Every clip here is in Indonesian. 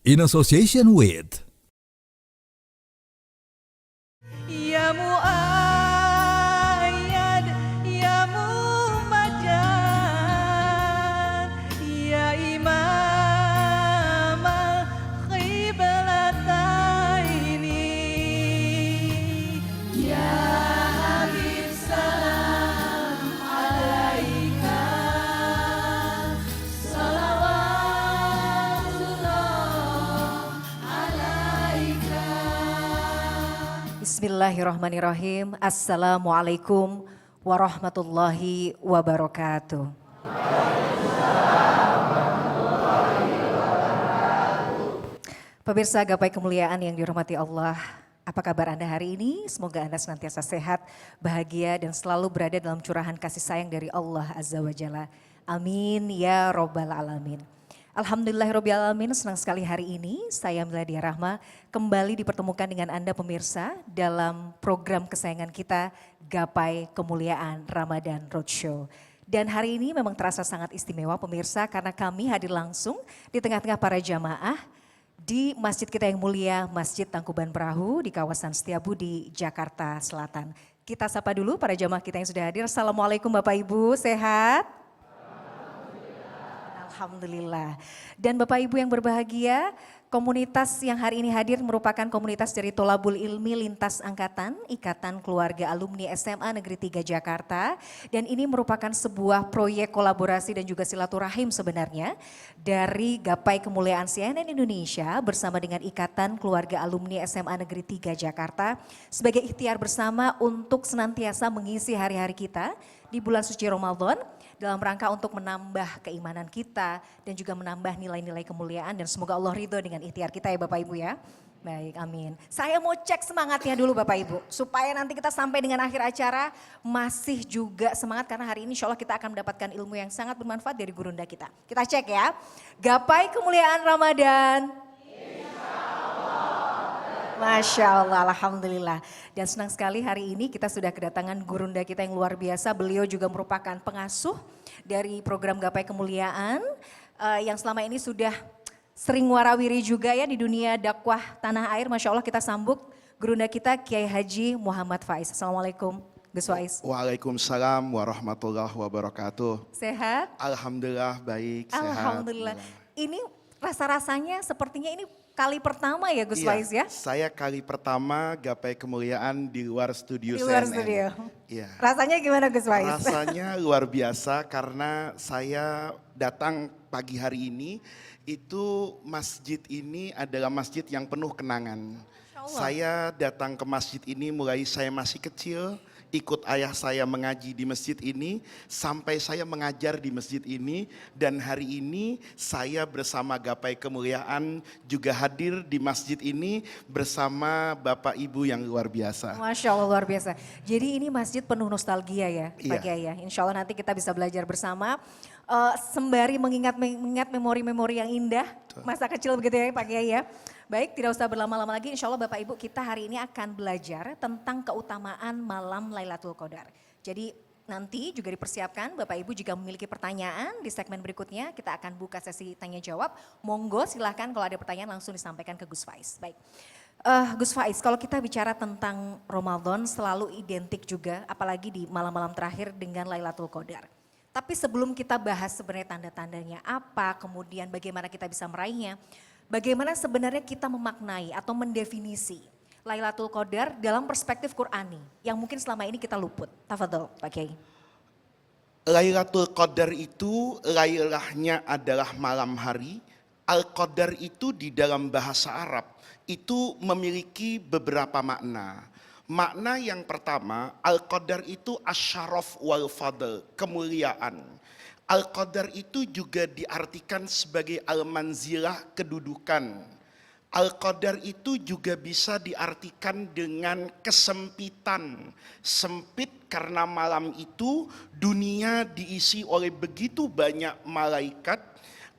in association with Ya Mu'ayyad, Ya Mu'majjad, Ya Imam al-Qiblataini, Ya Habib salam alaika, salawatullah alaika. Bismillahirrahmanirrahim. Assalamualaikum warahmatullahi wabarakatuh. Pemirsa Gapai Kemuliaan yang dirahmati Allah, apa kabar Anda hari ini? Semoga Anda senantiasa sehat, bahagia dan selalu berada dalam curahan kasih sayang dari Allah Azza wa Jalla. Amin ya Rabbal Alamin. Alhamdulillahirrabbilalamin, senang sekali hari ini saya Miladia Rahma kembali dipertemukan dengan Anda pemirsa dalam program kesayangan kita Gapai Kemuliaan Ramadan Roadshow. Dan hari ini memang terasa sangat istimewa pemirsa karena kami hadir langsung di tengah-tengah para jamaah di masjid kita yang mulia, Masjid Tangkuban Perahu di kawasan Setiabudi, Jakarta Selatan. Kita sapa dulu para jamaah kita yang sudah hadir. Assalamualaikum Bapak Ibu, sehat? Alhamdulillah. Dan Bapak Ibu yang berbahagia, komunitas yang hari ini hadir merupakan komunitas dari Tholabul Ilmi Lintas Angkatan, Ikatan Keluarga Alumni SMA Negeri 3 Jakarta. Dan ini merupakan sebuah proyek kolaborasi dan juga silaturahim sebenarnya dari Gapai Kemuliaan CNN Indonesia bersama dengan Ikatan Keluarga Alumni SMA Negeri 3 Jakarta sebagai ikhtiar bersama untuk senantiasa mengisi hari-hari kita di bulan suci Ramadan dalam rangka untuk menambah keimanan kita dan juga menambah nilai-nilai kemuliaan dan semoga Allah ridho dengan ikhtiar kita ya Bapak Ibu ya. Baik, amin. Saya mau cek semangatnya dulu Bapak Ibu supaya nanti kita sampai dengan akhir acara masih juga semangat karena hari ini insya Allah kita akan mendapatkan ilmu yang sangat bermanfaat dari gurunda kita. Kita cek ya. Gapai Kemuliaan Ramadan. Masya Allah, Alhamdulillah. Dan senang sekali hari ini kita sudah kedatangan gurunda kita yang luar biasa. Beliau juga merupakan pengasuh dari program Gapai Kemuliaan yang selama ini sudah sering warawiri juga ya di dunia dakwah tanah air. Masya Allah kita sambut gurunda kita Kiai Haji Muhammad Faiz. Assalamualaikum Gus Faiz. Waalaikumsalam warahmatullahi wabarakatuh. Sehat? Alhamdulillah baik, Alhamdulillah. sehat. Ini rasa-rasanya sepertinya ini kali pertama ya Gus Iya, Faiz ya? saya kali pertama Gapai Kemuliaan di luar studio Di luar CNN. studio. Iya. Rasanya gimana Gus Faiz? Rasanya luar biasa karena saya datang pagi hari ini, itu masjid ini adalah masjid yang penuh kenangan. Allah. Saya datang ke masjid ini mulai saya masih kecil, ikut ayah saya mengaji di masjid ini, sampai saya mengajar di masjid ini, dan hari ini saya bersama Gapai Kemuliaan juga hadir di masjid ini bersama Bapak Ibu yang luar biasa. Masya Allah luar biasa. Jadi ini masjid penuh nostalgia ya Pak Iya. Kiai ya. Insya Allah nanti kita bisa belajar bersama. Sembari mengingat memori-memori yang indah. Masa kecil begitu ya Pak Kiai ya. Baik, tidak usah berlama-lama lagi. Insya Allah Bapak Ibu kita hari ini akan belajar tentang keutamaan malam Lailatul Qadar. Jadi nanti juga dipersiapkan Bapak Ibu jika memiliki pertanyaan di segmen berikutnya kita akan buka sesi tanya jawab. Monggo silahkan kalau ada pertanyaan langsung disampaikan ke Gus Faiz. Baik, Gus Faiz kalau kita bicara tentang Ramadan selalu identik juga apalagi di malam-malam terakhir dengan Lailatul Qadar. Tapi sebelum kita bahas sebenarnya tanda-tandanya apa, kemudian bagaimana kita bisa meraihnya, bagaimana sebenarnya kita memaknai atau mendefinisi Lailatul Qadar dalam perspektif Qur'ani yang mungkin selama ini kita luput. Tafadhol Pak Kiai. Lailatul Qadar itu lailahnya adalah malam hari. Al-Qadar itu di dalam bahasa Arab itu memiliki beberapa makna. Makna yang pertama, Al-Qadar itu asyaraf wal fadl, kemuliaan. Al-Qadar itu juga diartikan sebagai al-manzilah, kedudukan. Al-Qadar itu juga bisa diartikan dengan kesempitan. Sempit karena malam itu dunia diisi oleh begitu banyak malaikat.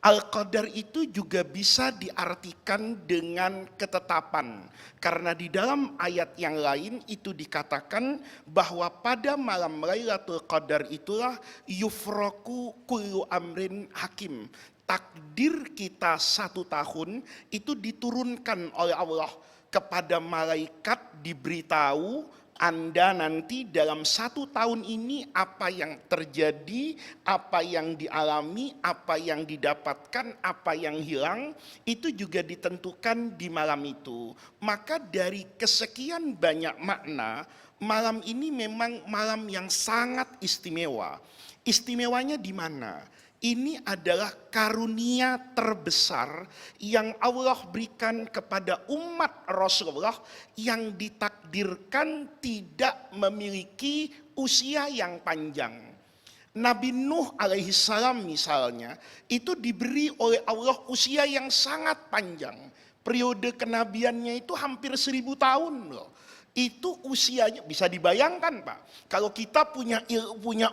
Al-Qadar itu juga bisa diartikan dengan ketetapan. Karena di dalam ayat yang lain itu dikatakan bahwa pada malam Lailatul Qadar itulah yufraku kullu amrin hakim. takdir kita 1 tahun itu diturunkan oleh Allah kepada malaikat, diberitahu Anda nanti dalam 1 tahun ini apa yang terjadi, apa yang dialami, apa yang didapatkan, apa yang hilang, itu juga ditentukan di malam itu. Maka dari kesekian banyak makna, malam ini memang malam yang sangat istimewa. Istimewanya di mana? Ini adalah karunia terbesar yang Allah berikan kepada umat Rasulullah yang ditakdirkan tidak memiliki usia yang panjang. Nabi Nuh alaihissalam misalnya, itu diberi oleh Allah usia yang sangat panjang. Periode kenabiannya itu hampir 1000 tahun loh. Itu usianya, bisa dibayangkan Pak, kalau kita punya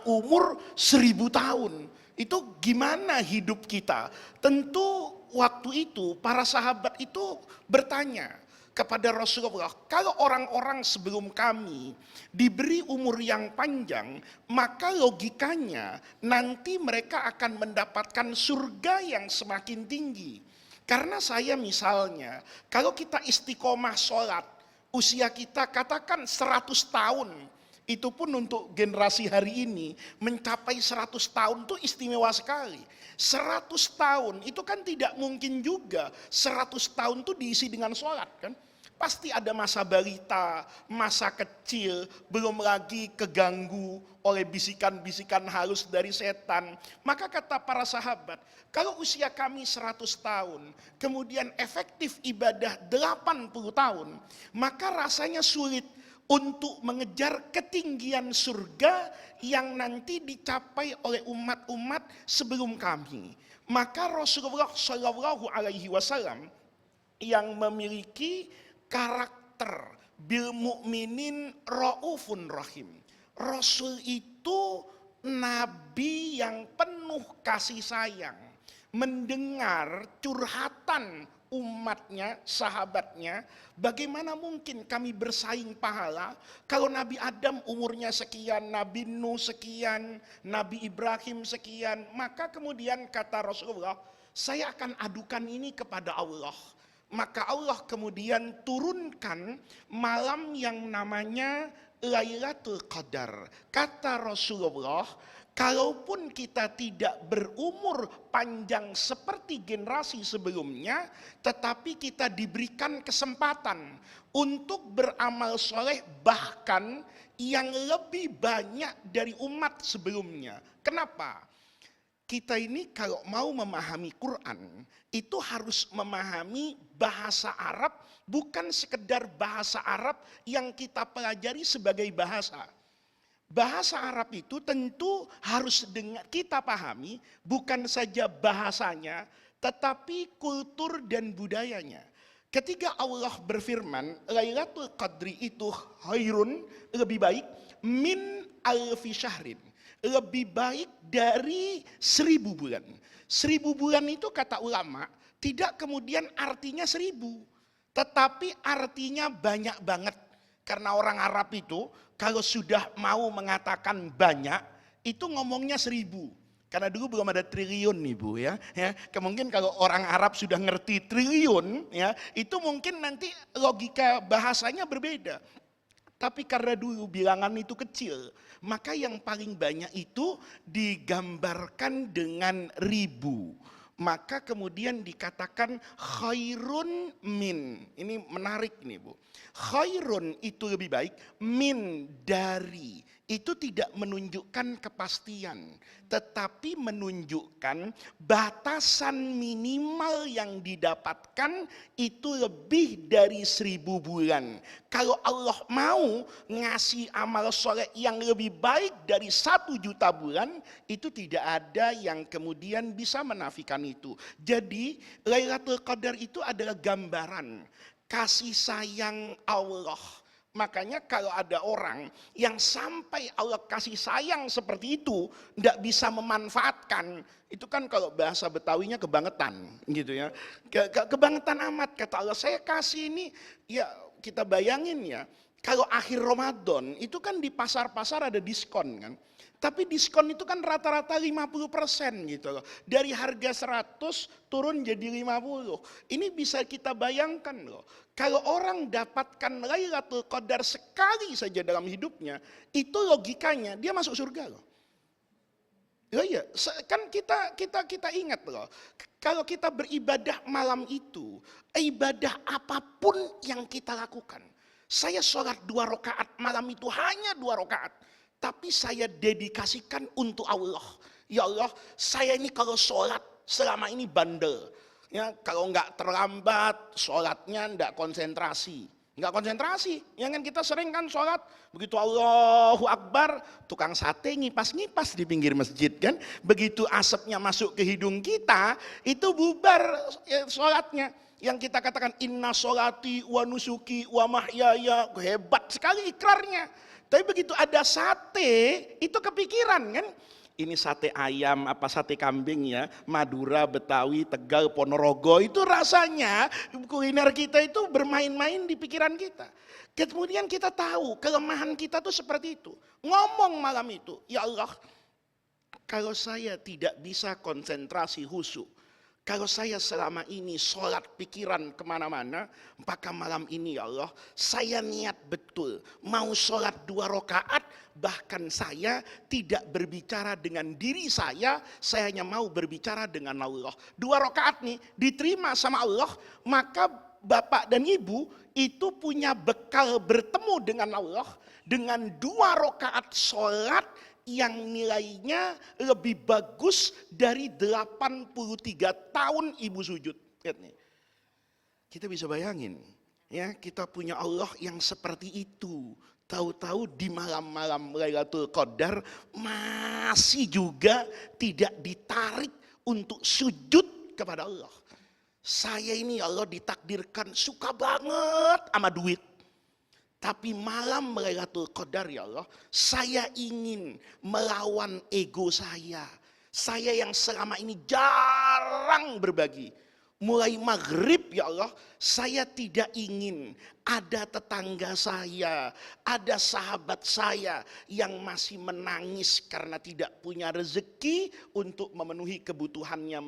umur 1000 tahun, itu gimana hidup kita? Tentu waktu itu para sahabat itu bertanya kepada Rasulullah, kalau orang-orang sebelum kami diberi umur yang panjang, maka logikanya nanti mereka akan mendapatkan surga yang semakin tinggi. Karena saya misalnya, kalau kita istiqomah sholat, usia kita katakan 100 tahun, itu pun untuk generasi hari ini mencapai 100 tahun itu istimewa sekali. 100 tahun itu kan tidak mungkin juga 100 tahun itu diisi dengan sholat kan. Pasti ada masa balita, masa kecil, belum lagi keganggu oleh bisikan-bisikan halus dari setan. Maka kata para sahabat, kalau usia kami 100 tahun, kemudian efektif ibadah 80 tahun, maka rasanya sulit untuk mengejar ketinggian surga yang nanti dicapai oleh umat-umat sebelum kami. Maka Rasulullah Shallallahu Alaihi Wasallam yang memiliki karakter bil mu'minin raufun rahim. Rasul itu nabi yang penuh kasih sayang. Mendengar curhatan umatnya, sahabatnya, bagaimana mungkin kami bersaing pahala kalau Nabi Adam umurnya sekian, Nabi Nuh sekian, Nabi Ibrahim sekian. Maka kemudian kata Rasulullah, saya akan adukan ini kepada Allah. Maka Allah kemudian turunkan malam yang namanya Lailatul Qadar. Kata Rasulullah, kalaupun kita tidak berumur panjang seperti generasi sebelumnya, tetapi kita diberikan kesempatan untuk beramal soleh bahkan yang lebih banyak dari umat sebelumnya. Kenapa? Kita ini kalau mau memahami Quran, itu harus memahami bahasa Arab, bukan sekedar bahasa Arab yang kita pelajari sebagai bahasa. Bahasa Arab itu tentu harus kita pahami, bukan saja bahasanya, tetapi kultur dan budayanya. Ketika Allah berfirman, Lailatul Qadri itu khairun, lebih baik, min alfi syahrin. Lebih baik dari 1000 bulan. 1000 bulan itu kata ulama, tidak kemudian artinya 1000. Tetapi artinya banyak banget. Karena orang Arab itu, kalau sudah mau mengatakan banyak, itu ngomongnya 1000. Karena dulu belum ada triliun nih Bu ya. Mungkin kalau orang Arab sudah ngerti triliun, ya, itu mungkin nanti logika bahasanya berbeda. Tapi karena dulu bilangan itu kecil, maka yang paling banyak itu digambarkan dengan 1000. Maka kemudian dikatakan khairun min. Ini menarik nih Bu. Khairun itu lebih baik, min dari. Itu tidak menunjukkan kepastian, tetapi menunjukkan batasan minimal yang didapatkan itu lebih dari 1000 bulan. Kalau Allah mau ngasih amal soleh yang lebih baik dari 1 juta bulan, itu tidak ada yang kemudian bisa menafikan itu. Jadi Lailatul Qadar itu adalah gambaran kasih sayang Allah. Makanya kalau ada orang yang sampai Allah kasih sayang seperti itu, tidak bisa memanfaatkan, itu kan kalau bahasa Betawinya kebangetan, gitu ya. Kebangetan amat, kata Allah, saya kasih ini, ya kita bayangin ya, kalau akhir Ramadan, itu kan di pasar-pasar ada diskon kan. Tapi diskon itu kan rata-rata 50% gitu loh. Dari harga 100 turun jadi 50. Ini bisa kita bayangkan loh. Kalau orang dapatkan Lailatul Qadar sekali saja dalam hidupnya, itu logikanya dia masuk surga loh. Iya, kan kita ingat loh. Kalau kita beribadah malam itu, ibadah apapun yang kita lakukan. Saya sholat 2 rakaat malam itu hanya 2 rakaat, tapi saya dedikasikan untuk Allah. Ya Allah, saya ini kalau sholat selama ini bandel. Ya, kalau nggak terlambat, sholatnya nggak konsentrasi. Nggak konsentrasi, yang kan kita sering kan sholat, begitu Allahu Akbar, tukang sate ngipas-ngipas di pinggir masjid kan, begitu asapnya masuk ke hidung kita, itu bubar sholatnya. Yang kita katakan inna sholati wa nusuki wa mahyaya, hebat sekali ikrarnya. Tapi begitu ada sate, itu kepikiran kan, ini sate ayam apa sate kambing ya, Madura, Betawi, Tegal, Ponorogo, itu rasanya kuliner kita itu bermain-main di pikiran kita. Kemudian kita tahu kelemahan kita tuh seperti itu. Ngomong malam itu, ya Allah, kalau saya tidak bisa konsentrasi khusyuk, kalau saya selama ini sholat pikiran kemana-mana, maka malam ini ya Allah, saya niat betul mau sholat 2 rakaat, bahkan saya tidak berbicara dengan diri saya hanya mau berbicara dengan Allah. 2 rakaat nih diterima sama Allah, maka bapak dan ibu itu punya bekal bertemu dengan Allah dengan 2 rakaat sholat yang nilainya lebih bagus dari 83 tahun ibu sujud. Lihat nih. Kita bisa bayangin, ya, kita punya Allah yang seperti itu. Tahu-tahu di malam-malam Lailatul Qadar masih juga tidak ditarik untuk sujud kepada Allah. Saya ini Allah ditakdirkan suka banget sama duit. Tapi malam Lailatul Qadar ya Allah, saya ingin melawan ego saya. Saya yang selama ini jarang berbagi. Mulai maghrib ya Allah, saya tidak ingin ada tetangga saya, ada sahabat saya yang masih menangis karena tidak punya rezeki untuk memenuhi kebutuhannya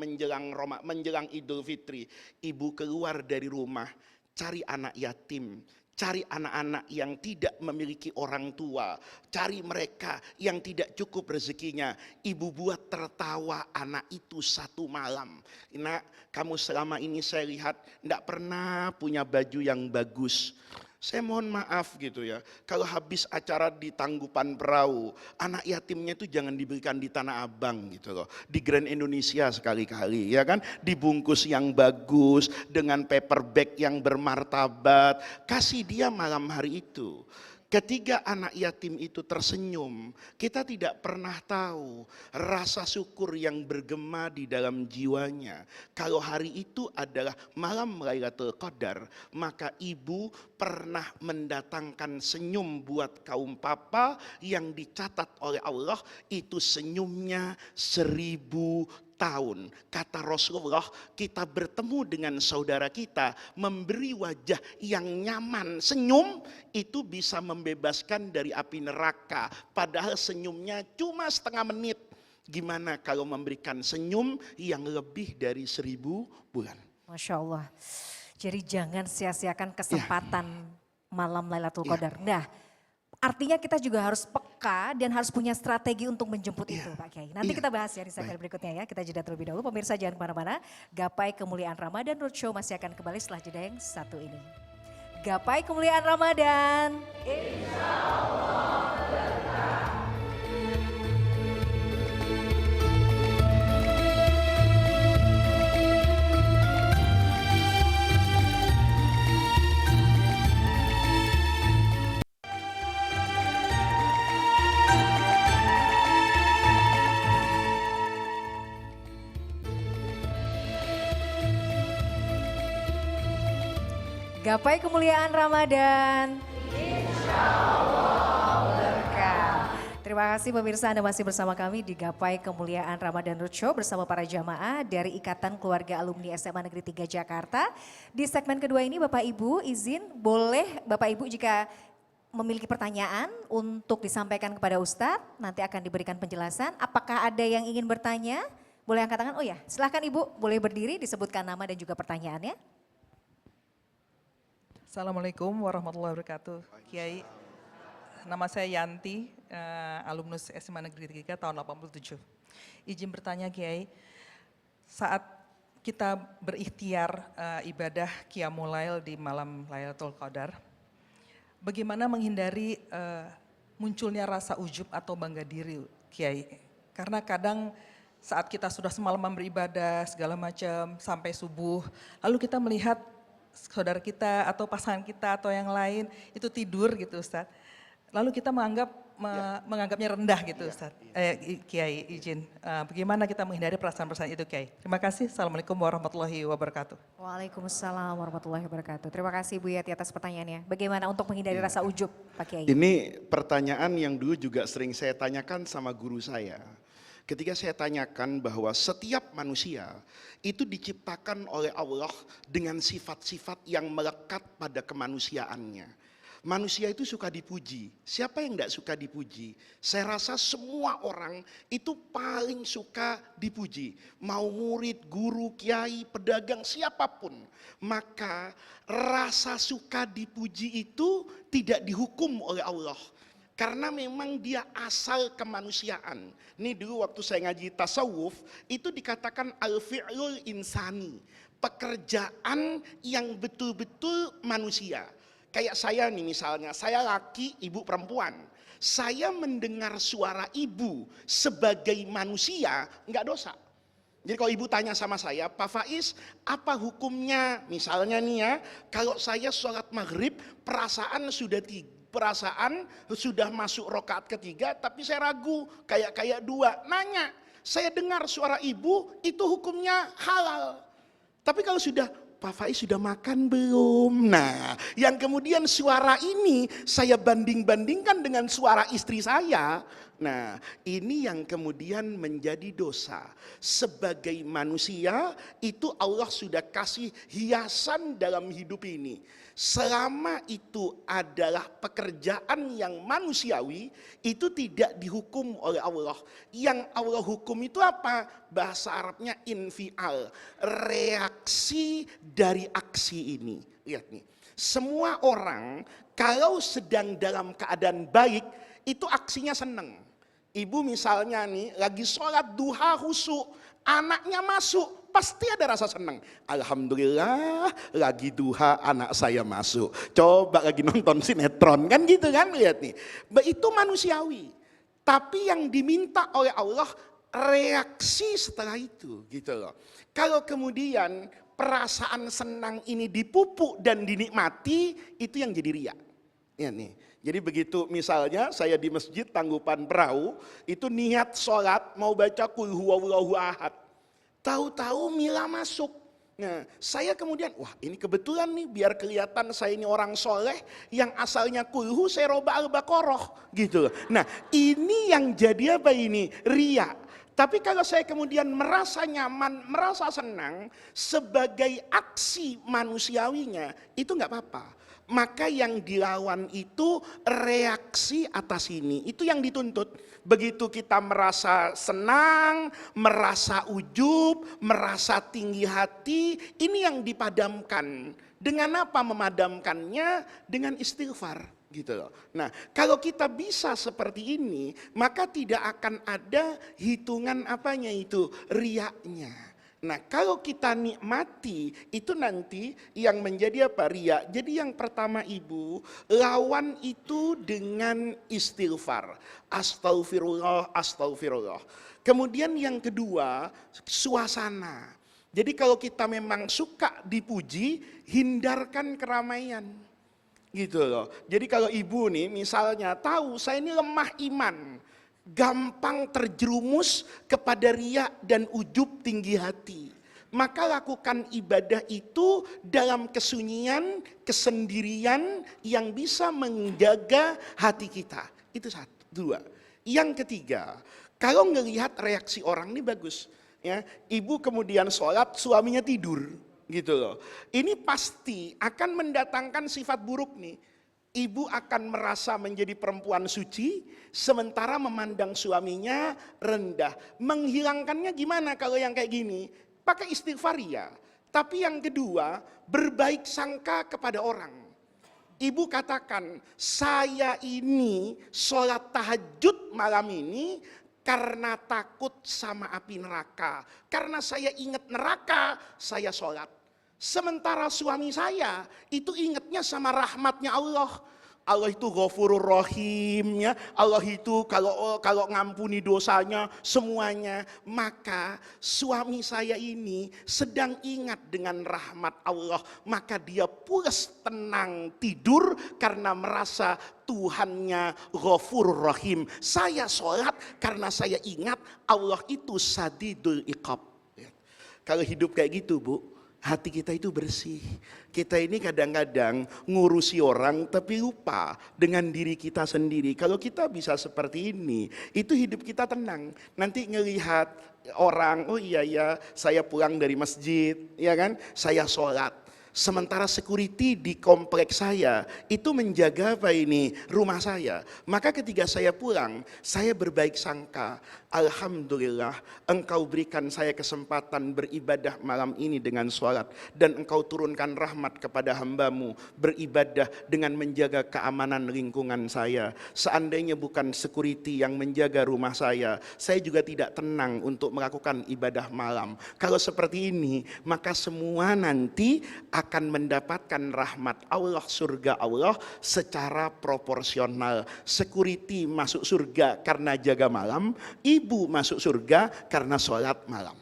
menjelang Idul Fitri. Ibu keluar dari rumah, cari anak yatim, cari anak-anak yang tidak memiliki orang tua, cari mereka yang tidak cukup rezekinya. Ibu buat tertawa anak itu 1 malam. Nak, kamu selama ini saya lihat tidak pernah punya baju yang bagus. Saya mohon maaf gitu ya, kalau habis acara di Tanggupan Perahu, anak yatimnya itu jangan diberikan di Tanah Abang gitu loh. Di Grand Indonesia sekali-kali ya kan, dibungkus yang bagus, dengan paper bag yang bermartabat, kasih dia malam hari itu. Ketika anak yatim itu tersenyum, kita tidak pernah tahu rasa syukur yang bergema di dalam jiwanya. Kalau hari itu adalah malam Lailatul Qadar, maka ibu pernah mendatangkan senyum buat kaum papa yang dicatat oleh Allah itu senyumnya 1000 tahun. Kata Rasulullah, kita bertemu dengan saudara kita, memberi wajah yang nyaman, senyum itu bisa membebaskan dari api neraka. Padahal senyumnya cuma setengah menit. Gimana kalau memberikan senyum yang lebih dari 1000 bulan? Masya Allah. Jadi jangan sia-siakan kesempatan malam Lailatul Qadar. Nah, artinya kita juga harus peka dan harus punya strategi untuk menjemput itu Pak Kiai. Nanti kita bahas ya di segmen berikutnya ya. Kita jeda terlebih dahulu. Pemirsa jangan kemana-mana. Gapai Kemuliaan Ramadan Roadshow masih akan kembali setelah jeda yang satu ini. Gapai Kemuliaan Ramadan. Insya Allah berkah. Gapai kemuliaan Ramadan. Insya Allah berkah. Terima kasih pemirsa, Anda masih bersama kami di Gapai Kemuliaan Ramadan Roadshow bersama para jamaah dari Ikatan Keluarga Alumni SMA Negeri 3 Jakarta. Di segmen kedua ini Bapak Ibu izin boleh Bapak Ibu jika memiliki pertanyaan untuk disampaikan kepada Ustadz, nanti akan diberikan penjelasan. Apakah ada yang ingin bertanya? Boleh angkat tangan? Oh ya, silahkan Ibu, boleh berdiri, disebutkan nama dan juga pertanyaannya. Assalamualaikum warahmatullahi wabarakatuh. Kiai, nama saya Yanti, alumnus SMA Negeri 3 tahun 87. Izin bertanya Kiai, saat kita berikhtiar ibadah Qiyamul Lail di malam Lailatul Qadar, bagaimana menghindari munculnya rasa ujub atau bangga diri, Kiai? Karena kadang saat kita sudah semalaman beribadah segala macam sampai subuh, lalu kita melihat saudara kita atau pasangan kita atau yang lain itu tidur gitu Ustaz. Lalu kita menganggapnya rendah gitu Ustaz. Kiai izin, bagaimana kita menghindari perasaan-perasaan itu Kiai? Terima kasih. Assalamualaikum warahmatullahi wabarakatuh. Waalaikumsalam warahmatullahi wabarakatuh. Terima kasih Bu Yati atas pertanyaannya. Bagaimana untuk menghindari rasa ujub Pak Kiai? Ini pertanyaan yang dulu juga sering saya tanyakan sama guru saya. Ketika saya tanyakan bahwa setiap manusia itu diciptakan oleh Allah dengan sifat-sifat yang melekat pada kemanusiaannya. Manusia itu suka dipuji. Siapa yang tidak suka dipuji? Saya rasa semua orang itu paling suka dipuji. Mau murid, guru, kiai, pedagang, siapapun. Maka rasa suka dipuji itu tidak dihukum oleh Allah. Karena memang dia asal kemanusiaan. Ini dulu waktu saya ngaji tasawuf, itu dikatakan al-fi'lul insani. Pekerjaan yang betul-betul manusia. Kayak saya nih misalnya, saya laki, ibu perempuan. Saya mendengar suara ibu sebagai manusia, enggak dosa. Jadi kalau ibu tanya sama saya, Pak Faiz, apa hukumnya? Misalnya nih ya, kalau saya sholat maghrib, perasaan sudah masuk rokaat ketiga, tapi saya ragu, kayak dua. Nanya, saya dengar suara ibu, itu hukumnya halal. Tapi kalau sudah, Pak Faiz sudah makan belum? Nah, yang kemudian suara ini saya banding-bandingkan dengan suara istri saya. Nah, ini yang kemudian menjadi dosa. Sebagai manusia, itu Allah sudah kasih hiasan dalam hidup ini. Selama itu adalah pekerjaan yang manusiawi, itu tidak dihukum oleh Allah. Yang Allah hukum itu apa? Bahasa Arabnya infial, reaksi dari aksi ini. Lihat nih, semua orang kalau sedang dalam keadaan baik, itu aksinya senang. Ibu misalnya nih, lagi sholat duha khusyuk, anaknya masuk, pasti ada rasa senang. Alhamdulillah lagi duha anak saya masuk. Coba lagi nonton sinetron kan gitu kan, lihat nih. Itu manusiawi. Tapi yang diminta oleh Allah reaksi setelah itu gitu loh. Kalau kemudian perasaan senang ini dipupuk dan dinikmati, itu yang jadi riya. Ya nih. Jadi begitu misalnya saya di masjid Tanggupan Perahu, itu niat sholat mau baca Qul huwallahu ahad. Tahu-tahu Mila masuk. Nah, saya kemudian, wah ini kebetulan nih biar kelihatan saya ini orang soleh yang asalnya kulhu saya roba al-baqarah gitu. Nah ini yang jadi apa ini? Riya. Tapi kalau saya kemudian merasa nyaman, merasa senang sebagai aksi manusiawinya, itu nggak apa-apa. Maka yang dilawan itu reaksi atas ini. Itu yang dituntut. Begitu kita merasa senang, merasa ujub, merasa tinggi hati, ini yang dipadamkan. Dengan apa memadamkannya? Dengan istighfar. Gitu loh. Nah, kalau kita bisa seperti ini, maka tidak akan ada hitungan apanya itu, riyaknya. Nah, kalau kita nikmati, itu nanti yang menjadi apa? Riya. Jadi yang pertama Ibu, lawan itu dengan istighfar. Astaghfirullah, astaghfirullah. Kemudian yang kedua, suasana. Jadi kalau kita memang suka dipuji, hindarkan keramaian. Gitu loh. Jadi kalau ibu nih misalnya tahu saya ini lemah iman, gampang terjerumus kepada riya dan ujub tinggi hati, maka lakukan ibadah itu dalam kesunyian, kesendirian yang bisa menjaga hati kita. Itu satu, dua. Yang ketiga, kalau ngelihat reaksi orang ini bagus, ya, ibu kemudian sholat, suaminya tidur. Gitu loh. Ini pasti akan mendatangkan sifat buruk nih. Ibu akan merasa menjadi perempuan suci, sementara memandang suaminya rendah. Menghilangkannya gimana kalau yang kayak gini? Pakai istighfar ya. Tapi yang kedua, berbaik sangka kepada orang. Ibu katakan, saya ini sholat tahajud malam ini karena takut sama api neraka. Karena saya ingat neraka, saya sholat. Sementara suami saya itu ingatnya sama rahmatnya Allah. Allah itu Ghafurur Rahim, ya. Allah itu kalau ngampuni dosanya semuanya. Maka suami saya ini sedang ingat dengan rahmat Allah, maka dia pulas tenang tidur karena merasa Tuhannya Ghafurur Rahim. Saya sholat karena saya ingat Allah itu Sadidul Iqab. Kalau hidup kayak gitu, Bu, hati kita itu bersih. Kita ini kadang-kadang ngurusi orang tapi lupa dengan diri kita sendiri. Kalau kita bisa seperti ini, itu hidup kita tenang. Nanti ngelihat orang, oh iya ya, saya pulang dari masjid, ya kan? Saya sholat. Sementara security di kompleks saya itu menjaga apa ini? Rumah saya. Maka ketika saya pulang, saya berbaik sangka. Alhamdulillah, engkau berikan saya kesempatan beribadah malam ini dengan sholat. Dan engkau turunkan rahmat kepada hambamu, beribadah dengan menjaga keamanan lingkungan saya. Seandainya bukan security yang menjaga rumah saya juga tidak tenang untuk melakukan ibadah malam. Kalau seperti ini, maka semua nanti akan mendapatkan rahmat Allah, surga Allah secara proporsional. Security masuk surga karena jaga malam, ibu masuk surga karena sholat malam.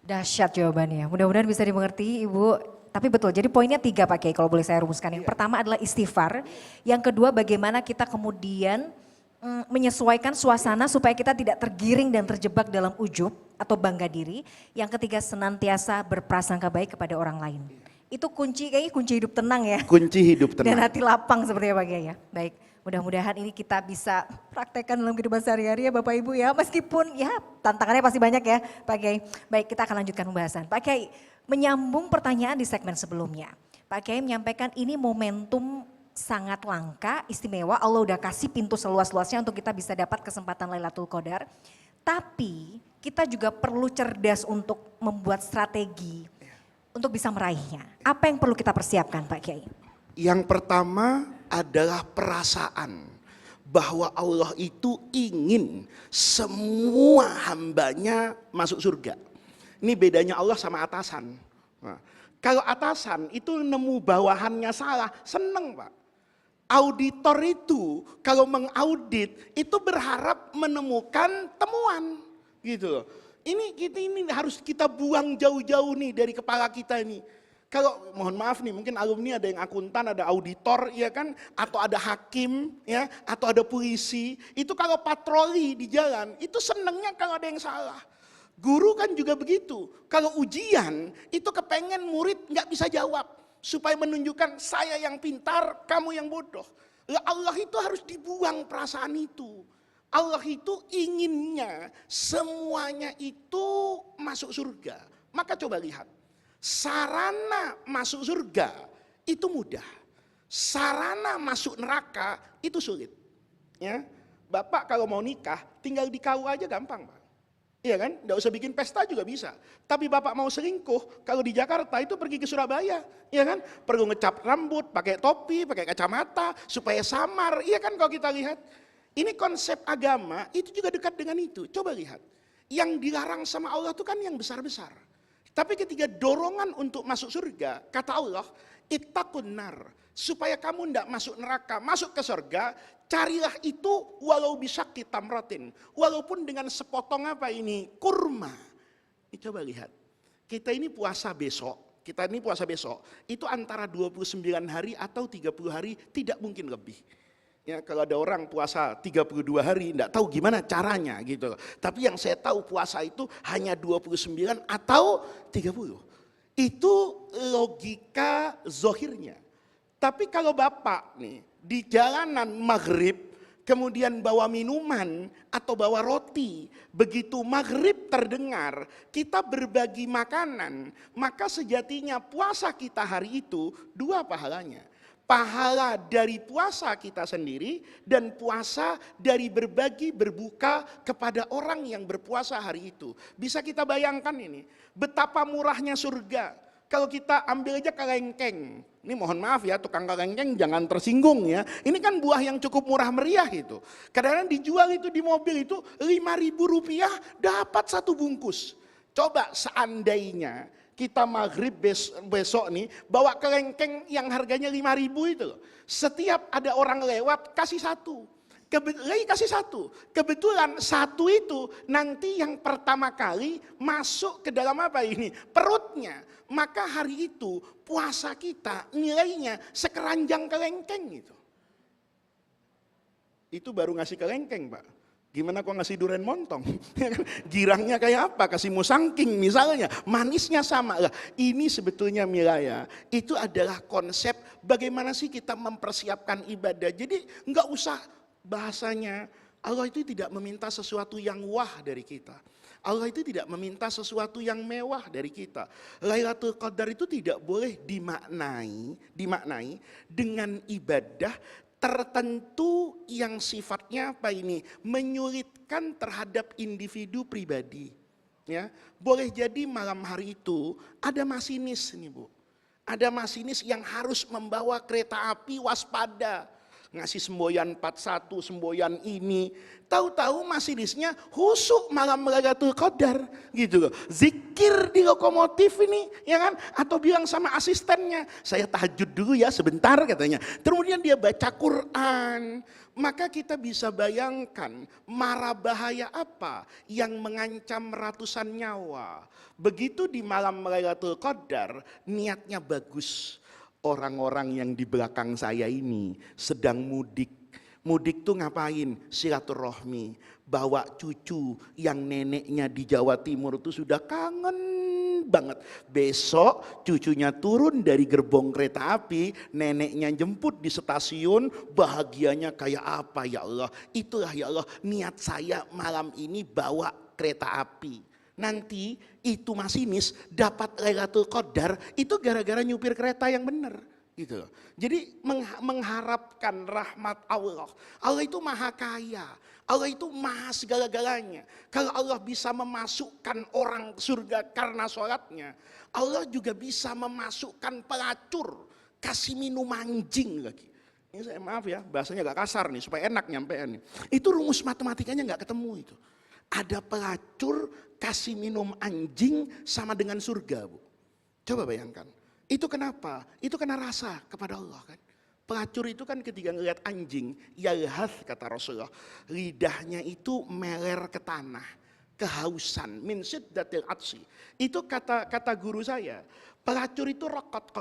Dahsyat jawabannya. Mudah-mudahan bisa dimengerti Ibu. Tapi betul, jadi poinnya 3 Pak Kiai kalau boleh saya rumuskan. Yang pertama adalah istighfar. Yang kedua bagaimana kita kemudian menyesuaikan suasana supaya kita tidak tergiring dan terjebak dalam ujub atau bangga diri. Yang ketiga senantiasa berprasangka baik kepada orang lain. Itu kayaknya kunci hidup tenang ya. Kunci hidup tenang. Dan hati lapang seperti Pak Kiai ya. Baik. Mudah-mudahan ini kita bisa praktekkan dalam kehidupan sehari-hari ya Bapak Ibu ya. Meskipun ya tantangannya pasti banyak ya Pak Kiai. Baik, kita akan lanjutkan pembahasan. Pak Kiai, menyambung pertanyaan di segmen sebelumnya. Pak Kiai menyampaikan ini momentum sangat langka, istimewa. Allah udah kasih pintu seluas-luasnya untuk kita bisa dapat kesempatan Lailatul Qadar. Tapi kita juga perlu cerdas untuk membuat strategi untuk bisa meraihnya. Apa yang perlu kita persiapkan Pak Kiai? Yang pertama adalah perasaan bahwa Allah itu ingin semua hambanya masuk surga. Ini bedanya Allah sama atasan. Nah, kalau atasan itu nemu bawahannya salah, seneng Pak. Auditor itu kalau mengaudit itu berharap menemukan temuan gitu loh. Ini harus kita buang jauh-jauh nih dari kepala kita ini. Kalau mohon maaf nih, mungkin alumni ada yang akuntan, ada auditor, ya kan, atau ada hakim, ya, atau ada polisi. Itu kalau patroli di jalan, itu senengnya kalau ada yang salah. Guru kan juga begitu. Kalau ujian, itu kepengen murid nggak bisa jawab, supaya menunjukkan saya yang pintar, kamu yang bodoh. Allah itu harus dibuang perasaan itu. Allah itu inginnya semuanya itu masuk surga. Maka coba lihat. Sarana masuk surga itu mudah. Sarana masuk neraka itu sulit. Ya, Bapak kalau mau nikah tinggal di KUA aja gampang Pak. Iya kan? Nggak usah bikin pesta juga bisa. Tapi Bapak mau selingkuh, kalau di Jakarta itu pergi ke Surabaya. Iya kan? Perlu ngecap rambut, pakai topi, pakai kacamata, supaya samar. Iya kan kalau kita lihat. Ini konsep agama itu juga dekat dengan itu. Coba lihat. Yang dilarang sama Allah itu kan yang besar-besar. Tapi ketika dorongan untuk masuk surga, kata Allah, ittaqun nar, supaya kamu tidak masuk neraka, masuk ke surga, carilah itu walau bisyaqi tamratin, walaupun dengan sepotong apa ini, kurma. Ini coba lihat, kita ini puasa besok, itu antara 29 hari atau 30 hari, tidak mungkin lebih. Ya, kalau ada orang puasa 32 hari, enggak tahu gimana caranya gitu. Tapi yang saya tahu puasa itu hanya 29 atau 30. Itu logika zohirnya. Tapi kalau Bapak nih di jalanan maghrib, kemudian bawa minuman atau bawa roti, begitu maghrib terdengar, kita berbagi makanan, maka sejatinya puasa kita hari itu 2 pahalanya. pahala dari puasa kita sendiri dan puasa dari berbagi berbuka kepada orang yang berpuasa hari itu. Bisa kita bayangkan ini, betapa murahnya surga. Kalau kita ambil aja kalengkeng, ini mohon maaf ya tukang kalengkeng jangan tersinggung ya. Ini kan buah yang cukup murah meriah itu. Kadang-kadang dijual itu di mobil itu 5.000 rupiah dapat 1 bungkus. Coba seandainya kita maghrib besok nih bawa kelengkeng yang harganya 5.000 itu loh. Setiap ada orang lewat kasih 1. Kasih 1. Kebetulan 1 itu nanti yang pertama kali masuk ke dalam apa ini? Perutnya. Maka hari itu puasa kita nilainya sekeranjang kelengkeng itu. Itu baru ngasih kelengkeng, Pak. Gimana kok ngasih durian montong? Girangnya kayak apa? Kasih musangking misalnya. Manisnya sama. Lah, ini sebetulnya Milaya, itu adalah konsep bagaimana sih kita mempersiapkan ibadah. Jadi enggak usah bahasanya. Allah itu tidak meminta sesuatu yang wah dari kita. Allah itu tidak meminta sesuatu yang mewah dari kita. Lailatul Qadar itu tidak boleh dimaknai dengan ibadah tertentu yang sifatnya apa ini? Menyulitkan terhadap individu pribadi. Ya, boleh jadi malam hari itu ada masinis nih Bu. Ada masinis yang harus membawa kereta api waspada. Ngasih semboyan 41, semboyan ini. Tahu-tahu masinisnya husuk malam Lailatul Qadar gitu loh. Zikir di lokomotif ini, ya kan? Atau bilang sama asistennya, saya tahajud dulu ya sebentar katanya. Kemudian dia baca Quran. Maka kita bisa bayangkan mara bahaya apa yang mengancam ratusan nyawa. Begitu di malam Lailatul Qadar, niatnya bagus. Orang-orang yang di belakang saya ini sedang mudik. Mudik tuh ngapain? Silaturahmi. Bawa cucu yang neneknya di Jawa Timur itu sudah kangen banget. Besok cucunya turun dari gerbong kereta api, neneknya jemput di stasiun, bahagianya kayak apa ya Allah. Itulah ya Allah niat saya malam ini bawa kereta api. Nanti itu masinis dapat Lailatul Qadar itu gara-gara nyupir kereta yang benar gitu loh. Jadi mengharapkan rahmat Allah. Allah itu maha kaya. Allah itu maha segala-galanya. Kalau Allah bisa memasukkan orang surga karena sholatnya, Allah juga bisa memasukkan pelacur, kasih minum anjing lagi. Ini saya maaf ya, bahasanya agak kasar nih supaya enak nyampein nih. Itu rumus matematikanya nggak ketemu itu. Ada pelacur kasih minum anjing sama dengan surga, Bu. Coba bayangkan. Itu kenapa? Itu karena rasa kepada Allah kan. Pelacur itu kan ketika ngelihat anjing, yalhath kata Rasulullah, lidahnya itu meler ke tanah, kehausan, min syiddatil atsi. Itu kata guru saya, pelacur itu raqat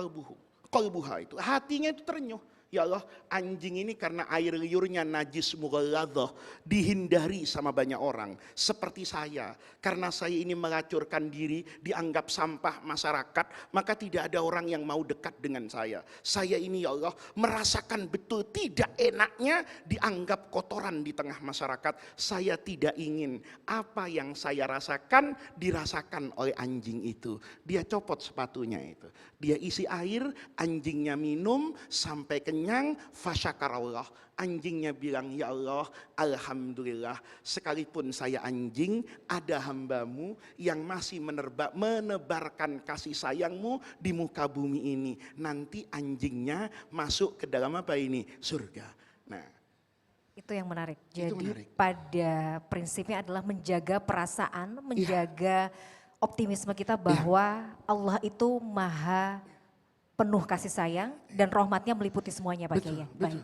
qalbuha itu, hatinya itu terenyuh. Ya Allah, anjing ini karena air liurnya najis mughalladhah, dihindari sama banyak orang. Seperti saya, karena saya ini melacurkan diri, dianggap sampah masyarakat, maka tidak ada orang yang mau dekat dengan saya. Saya ini ya Allah, merasakan betul tidak enaknya dianggap kotoran di tengah masyarakat. Saya tidak ingin apa yang saya rasakan dirasakan oleh anjing itu. Dia copot sepatunya itu. Dia isi air, anjingnya minum sampai kenyang, fasyakarallah. Anjingnya bilang, ya Allah, alhamdulillah, sekalipun saya anjing, ada hambamu yang masih menebarkan kasih sayangmu di muka bumi ini. Nanti anjingnya masuk ke dalam apa ini? Surga. Nah, itu yang menarik. Itu Jadi menarik. pada prinsipnya adalah menjaga perasaan, menjaga optimisme kita bahwa Allah itu maha penuh kasih sayang dan rahmatnya meliputi semuanya Pak Kiai. Baik.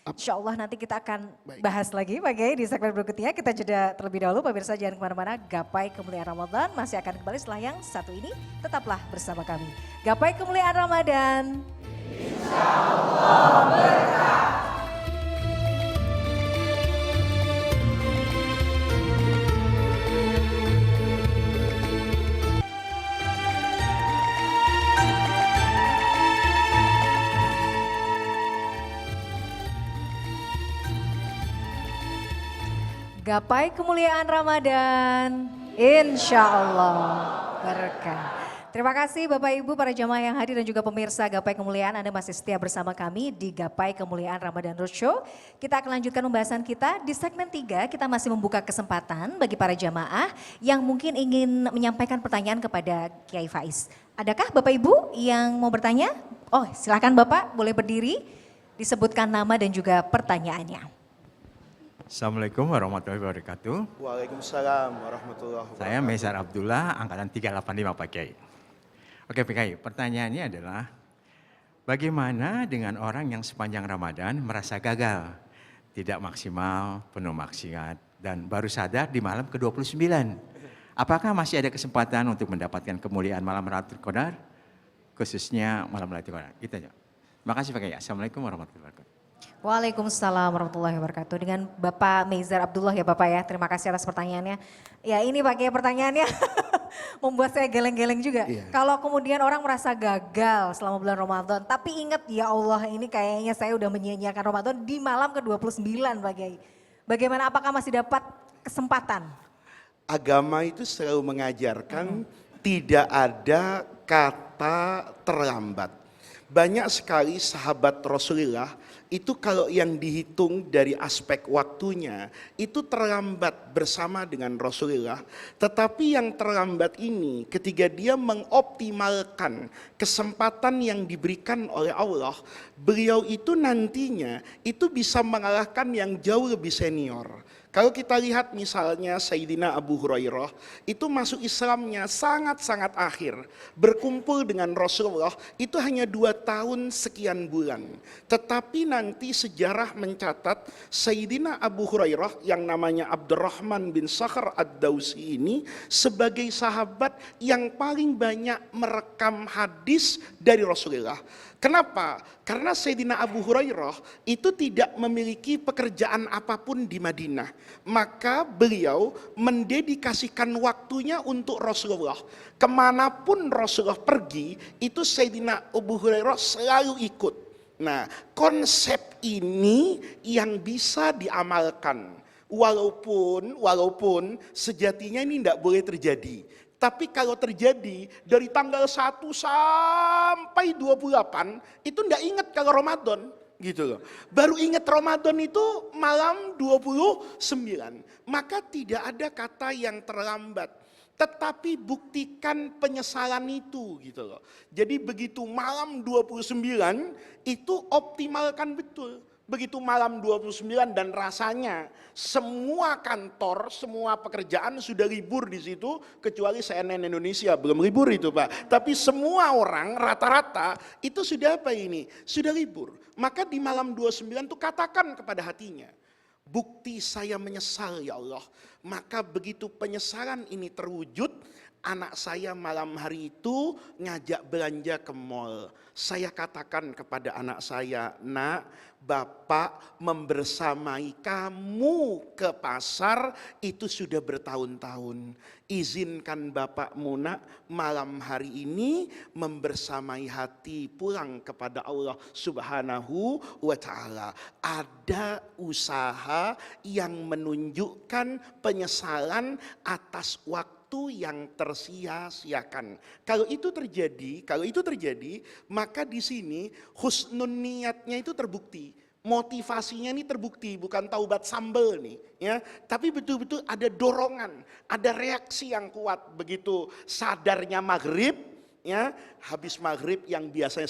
Insya Allah nanti kita akan bahas lagi Pak Kiai di segmen berikutnya. Kita jeda terlebih dahulu, pemirsa jangan kemana-mana. Gapai Kemuliaan Ramadan masih akan kembali setelah yang satu ini. Tetaplah bersama kami. Gapai Kemuliaan Ramadan. Insya Allah berkah. Gapai kemuliaan Ramadan, insya Allah berkah. Terima kasih Bapak Ibu para jamaah yang hadir dan juga pemirsa Gapai Kemuliaan. Anda masih setia bersama kami di Gapai Kemuliaan Ramadan Roadshow. Kita akan lanjutkan pembahasan kita. Di segmen 3 kita masih membuka kesempatan bagi para jamaah yang mungkin ingin menyampaikan pertanyaan kepada Kiai Faiz. Adakah Bapak Ibu yang mau bertanya? Oh silakan Bapak, boleh berdiri, disebutkan nama dan juga pertanyaannya. Assalamualaikum warahmatullahi wabarakatuh. Waalaikumsalam warahmatullahi wabarakatuh. Saya Mesar Abdullah, angkatan 385 Pak Kiai. Oke Pak Kiai, pertanyaannya adalah bagaimana dengan orang yang sepanjang Ramadan merasa gagal, tidak maksimal, penuh maksiat, dan baru sadar di malam ke-29. Apakah masih ada kesempatan untuk mendapatkan kemuliaan malam Lailatul Qadar, khususnya malam Lailatul Qadar? Itu aja. Terima kasih Pak Kiai. Assalamualaikum warahmatullahi wabarakatuh. Waalaikumsalam warahmatullahi wabarakatuh. Dengan Bapak Meizar Abdullah ya Bapak ya. Terima kasih atas pertanyaannya. Ya ini Pak Kiai pertanyaannya membuat saya geleng-geleng juga. Iya. Kalau kemudian orang merasa gagal selama bulan Ramadan. Tapi ingat ya Allah ini kayaknya saya udah menyia-nyiakan Ramadan di malam ke-29 Pak Kiai. Bagaimana apakah masih dapat kesempatan? Agama itu selalu mengajarkan tidak ada kata terlambat. Banyak sekali sahabat Rasulullah itu kalau yang dihitung dari aspek waktunya itu terlambat bersama dengan Rasulullah. Tetapi yang terlambat ini ketika dia mengoptimalkan kesempatan yang diberikan oleh Allah, beliau itu nantinya itu bisa mengalahkan yang jauh lebih senior. Kalau kita lihat misalnya Sayyidina Abu Hurairah itu masuk Islamnya sangat-sangat akhir. Berkumpul dengan Rasulullah itu hanya 2 tahun sekian bulan. Tetapi nanti sejarah mencatat Sayyidina Abu Hurairah yang namanya Abdurrahman bin Sakhr ad-Dausi ini sebagai sahabat yang paling banyak merekam hadis dari Rasulullah. Kenapa? Karena Sayyidina Abu Hurairah itu tidak memiliki pekerjaan apapun di Madinah. Maka beliau mendedikasikan waktunya untuk Rasulullah. Kemanapun Rasulullah pergi, itu Sayyidina Abu Hurairah selalu ikut. Nah, konsep ini yang bisa diamalkan. Walaupun sejatinya ini tidak boleh terjadi. Tapi kalau terjadi dari tanggal 1 sampai 28 itu tidak ingat kalau Ramadan gitu loh. Baru ingat Ramadan itu malam 29. Maka tidak ada kata yang terlambat. Tetapi buktikan penyesalan itu gitu loh. Jadi begitu malam 29 itu optimalkan betul. Begitu malam 29 dan rasanya semua kantor, semua pekerjaan sudah libur di situ kecuali CNN Indonesia belum libur itu Pak. Tapi semua orang rata-rata itu sudah apa ini? Sudah libur. Maka di malam 29 itu katakan kepada hatinya, bukti saya menyesal ya Allah. Maka begitu penyesalan ini terwujud, anak saya malam hari itu ngajak belanja ke mall. Saya katakan kepada anak saya, nak, Bapak membersamai kamu ke pasar itu sudah bertahun-tahun. Izinkan Bapakmu nak malam hari ini membersamai hati pulang kepada Allah Subhanahu wa ta'ala. Ada usaha yang menunjukkan penyesalan atas waktu yang tersia-siakan. Kalau itu terjadi, maka di sini husnun niatnya itu terbukti. Motivasinya ini terbukti, bukan taubat sambal nih, ya. Tapi betul-betul ada dorongan, ada reaksi yang kuat begitu sadarnya maghrib, ya. Habis maghrib yang biasanya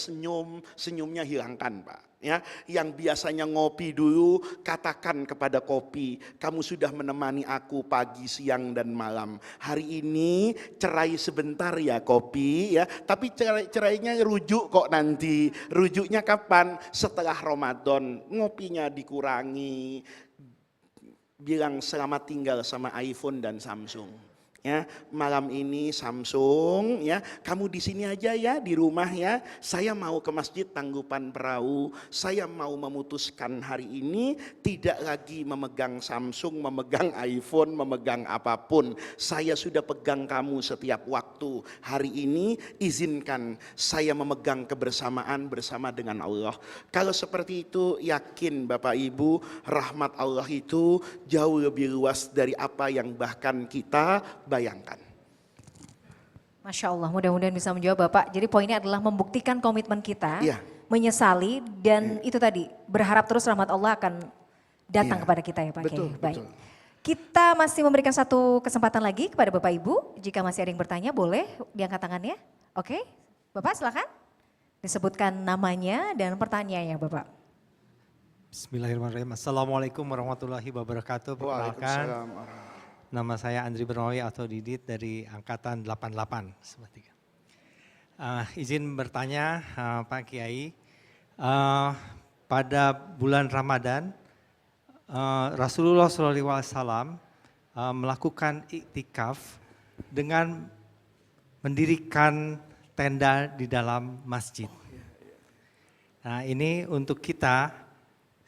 senyumnya hilangkan, Pak. Ya, yang biasanya ngopi dulu, katakan kepada kopi, kamu sudah menemani aku pagi, siang, dan malam. Hari ini cerai sebentar ya kopi, ya. Tapi cerainya rujuk kok nanti. Rujuknya kapan? Setelah Ramadan. Ngopinya dikurangi. Bilang selamat tinggal sama iPhone dan Samsung. Ya, malam ini Samsung, ya, kamu di sini aja ya, di rumah ya. Saya mau ke Masjid Tanggupan Perahu. Saya mau memutuskan hari ini tidak lagi memegang Samsung, memegang iPhone, memegang apapun. Saya sudah pegang kamu setiap waktu. Hari ini izinkan saya memegang kebersamaan bersama dengan Allah. Kalau seperti itu, yakin Bapak Ibu, rahmat Allah itu jauh lebih luas dari apa yang bahkan kita bayangkan. Masya Allah, mudah-mudahan bisa menjawab Bapak. Jadi poinnya adalah membuktikan komitmen kita, Iya. menyesali, dan itu tadi, berharap terus rahmat Allah akan datang Iya. kepada kita ya Pak Betul, Kiai. Baik. betul. Kita masih memberikan satu kesempatan lagi kepada Bapak Ibu. Jika masih ada yang bertanya boleh diangkat tangannya. Oke, Bapak silakan. Disebutkan namanya dan pertanyaannya Bapak. Bismillahirrahmanirrahim. Assalamualaikum warahmatullahi wabarakatuh. Perkenalkan, Waalaikumsalam. nama saya Andri Bernawi atau Didit dari Angkatan 88. Izin bertanya Pak Kiai, pada bulan Ramadan Rasulullah SAW melakukan iktikaf dengan mendirikan tenda di dalam masjid. Nah ini untuk kita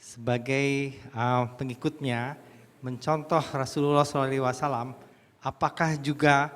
sebagai pengikutnya mencontoh Rasulullah SAW, apakah juga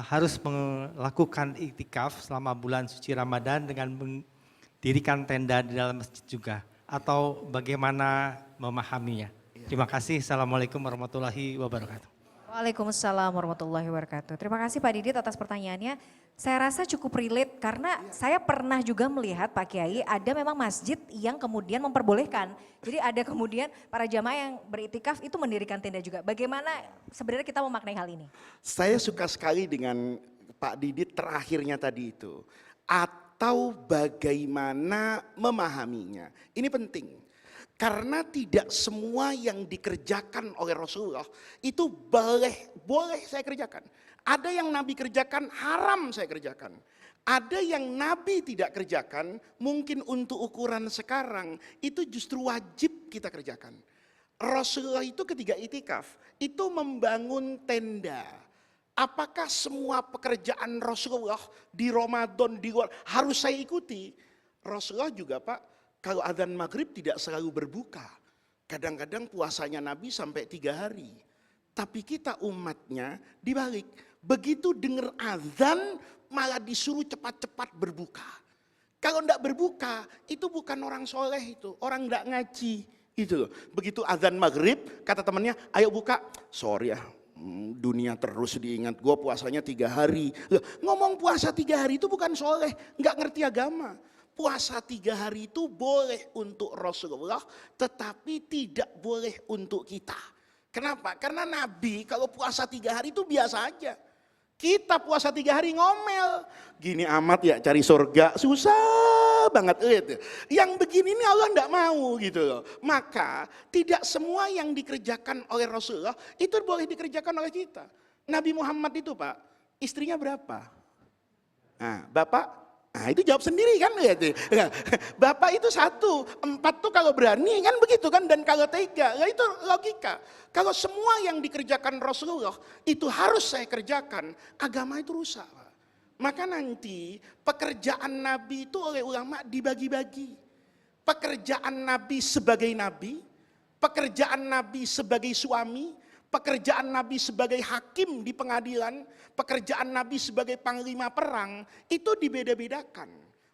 harus melakukan iktikaf selama bulan suci Ramadan dengan mendirikan tenda di dalam masjid juga, atau bagaimana memahaminya? Terima kasih. Assalamualaikum warahmatullahi wabarakatuh. Waalaikumsalam warahmatullahi wabarakatuh. Terima kasih Pak Didit atas pertanyaannya. Saya rasa cukup relate karena saya pernah juga melihat Pak Kiai ada memang masjid yang kemudian memperbolehkan. Jadi ada kemudian para jamaah yang beriktikaf itu mendirikan tenda juga. Bagaimana sebenarnya kita memaknai hal ini? Saya suka sekali dengan Pak Didit terakhirnya tadi itu. Atau bagaimana memahaminya. Ini penting. Karena tidak semua yang dikerjakan oleh Rasulullah itu boleh saya kerjakan. Ada yang Nabi kerjakan haram saya kerjakan. Ada yang Nabi tidak kerjakan mungkin untuk ukuran sekarang itu justru wajib kita kerjakan. Rasulullah itu ketika itikaf itu membangun tenda. Apakah semua pekerjaan Rasulullah di Ramadan di luar harus saya ikuti? Rasulullah juga Pak, kalau adzan maghrib tidak selalu berbuka. Kadang-kadang puasanya Nabi sampai 3 hari. Tapi kita umatnya dibalik. Begitu dengar azan malah disuruh cepat-cepat berbuka. Kalau enggak berbuka itu bukan orang soleh itu. Orang enggak ngaji. Gitu loh. Begitu azan maghrib kata temannya ayo buka. Sorry ya. Dunia terus diingat. Gue puasanya 3 hari. Loh, ngomong puasa 3 hari itu bukan soleh. Enggak ngerti agama. Puasa 3 hari itu boleh untuk Rasulullah, tetapi tidak boleh untuk kita. Kenapa? Karena Nabi kalau puasa 3 hari itu biasa aja. Kita puasa 3 hari ngomel. Gini amat ya cari surga, susah banget. Yang begini ini Allah enggak mau gitu loh. Maka tidak semua yang dikerjakan oleh Rasulullah itu boleh dikerjakan oleh kita. Nabi Muhammad itu Pak, istrinya berapa? Nah, Bapak? Nah itu jawab sendiri kan. Bapak itu 1, 4 tuh kalau berani kan begitu kan. Dan kalau 3, ya itu logika. Kalau semua yang dikerjakan Rasulullah itu harus saya kerjakan, agama itu rusak. Maka nanti pekerjaan Nabi itu oleh ulama dibagi-bagi. Pekerjaan Nabi sebagai Nabi, pekerjaan Nabi sebagai suami, pekerjaan Nabi sebagai hakim di pengadilan, pekerjaan Nabi sebagai panglima perang, itu dibeda-bedakan.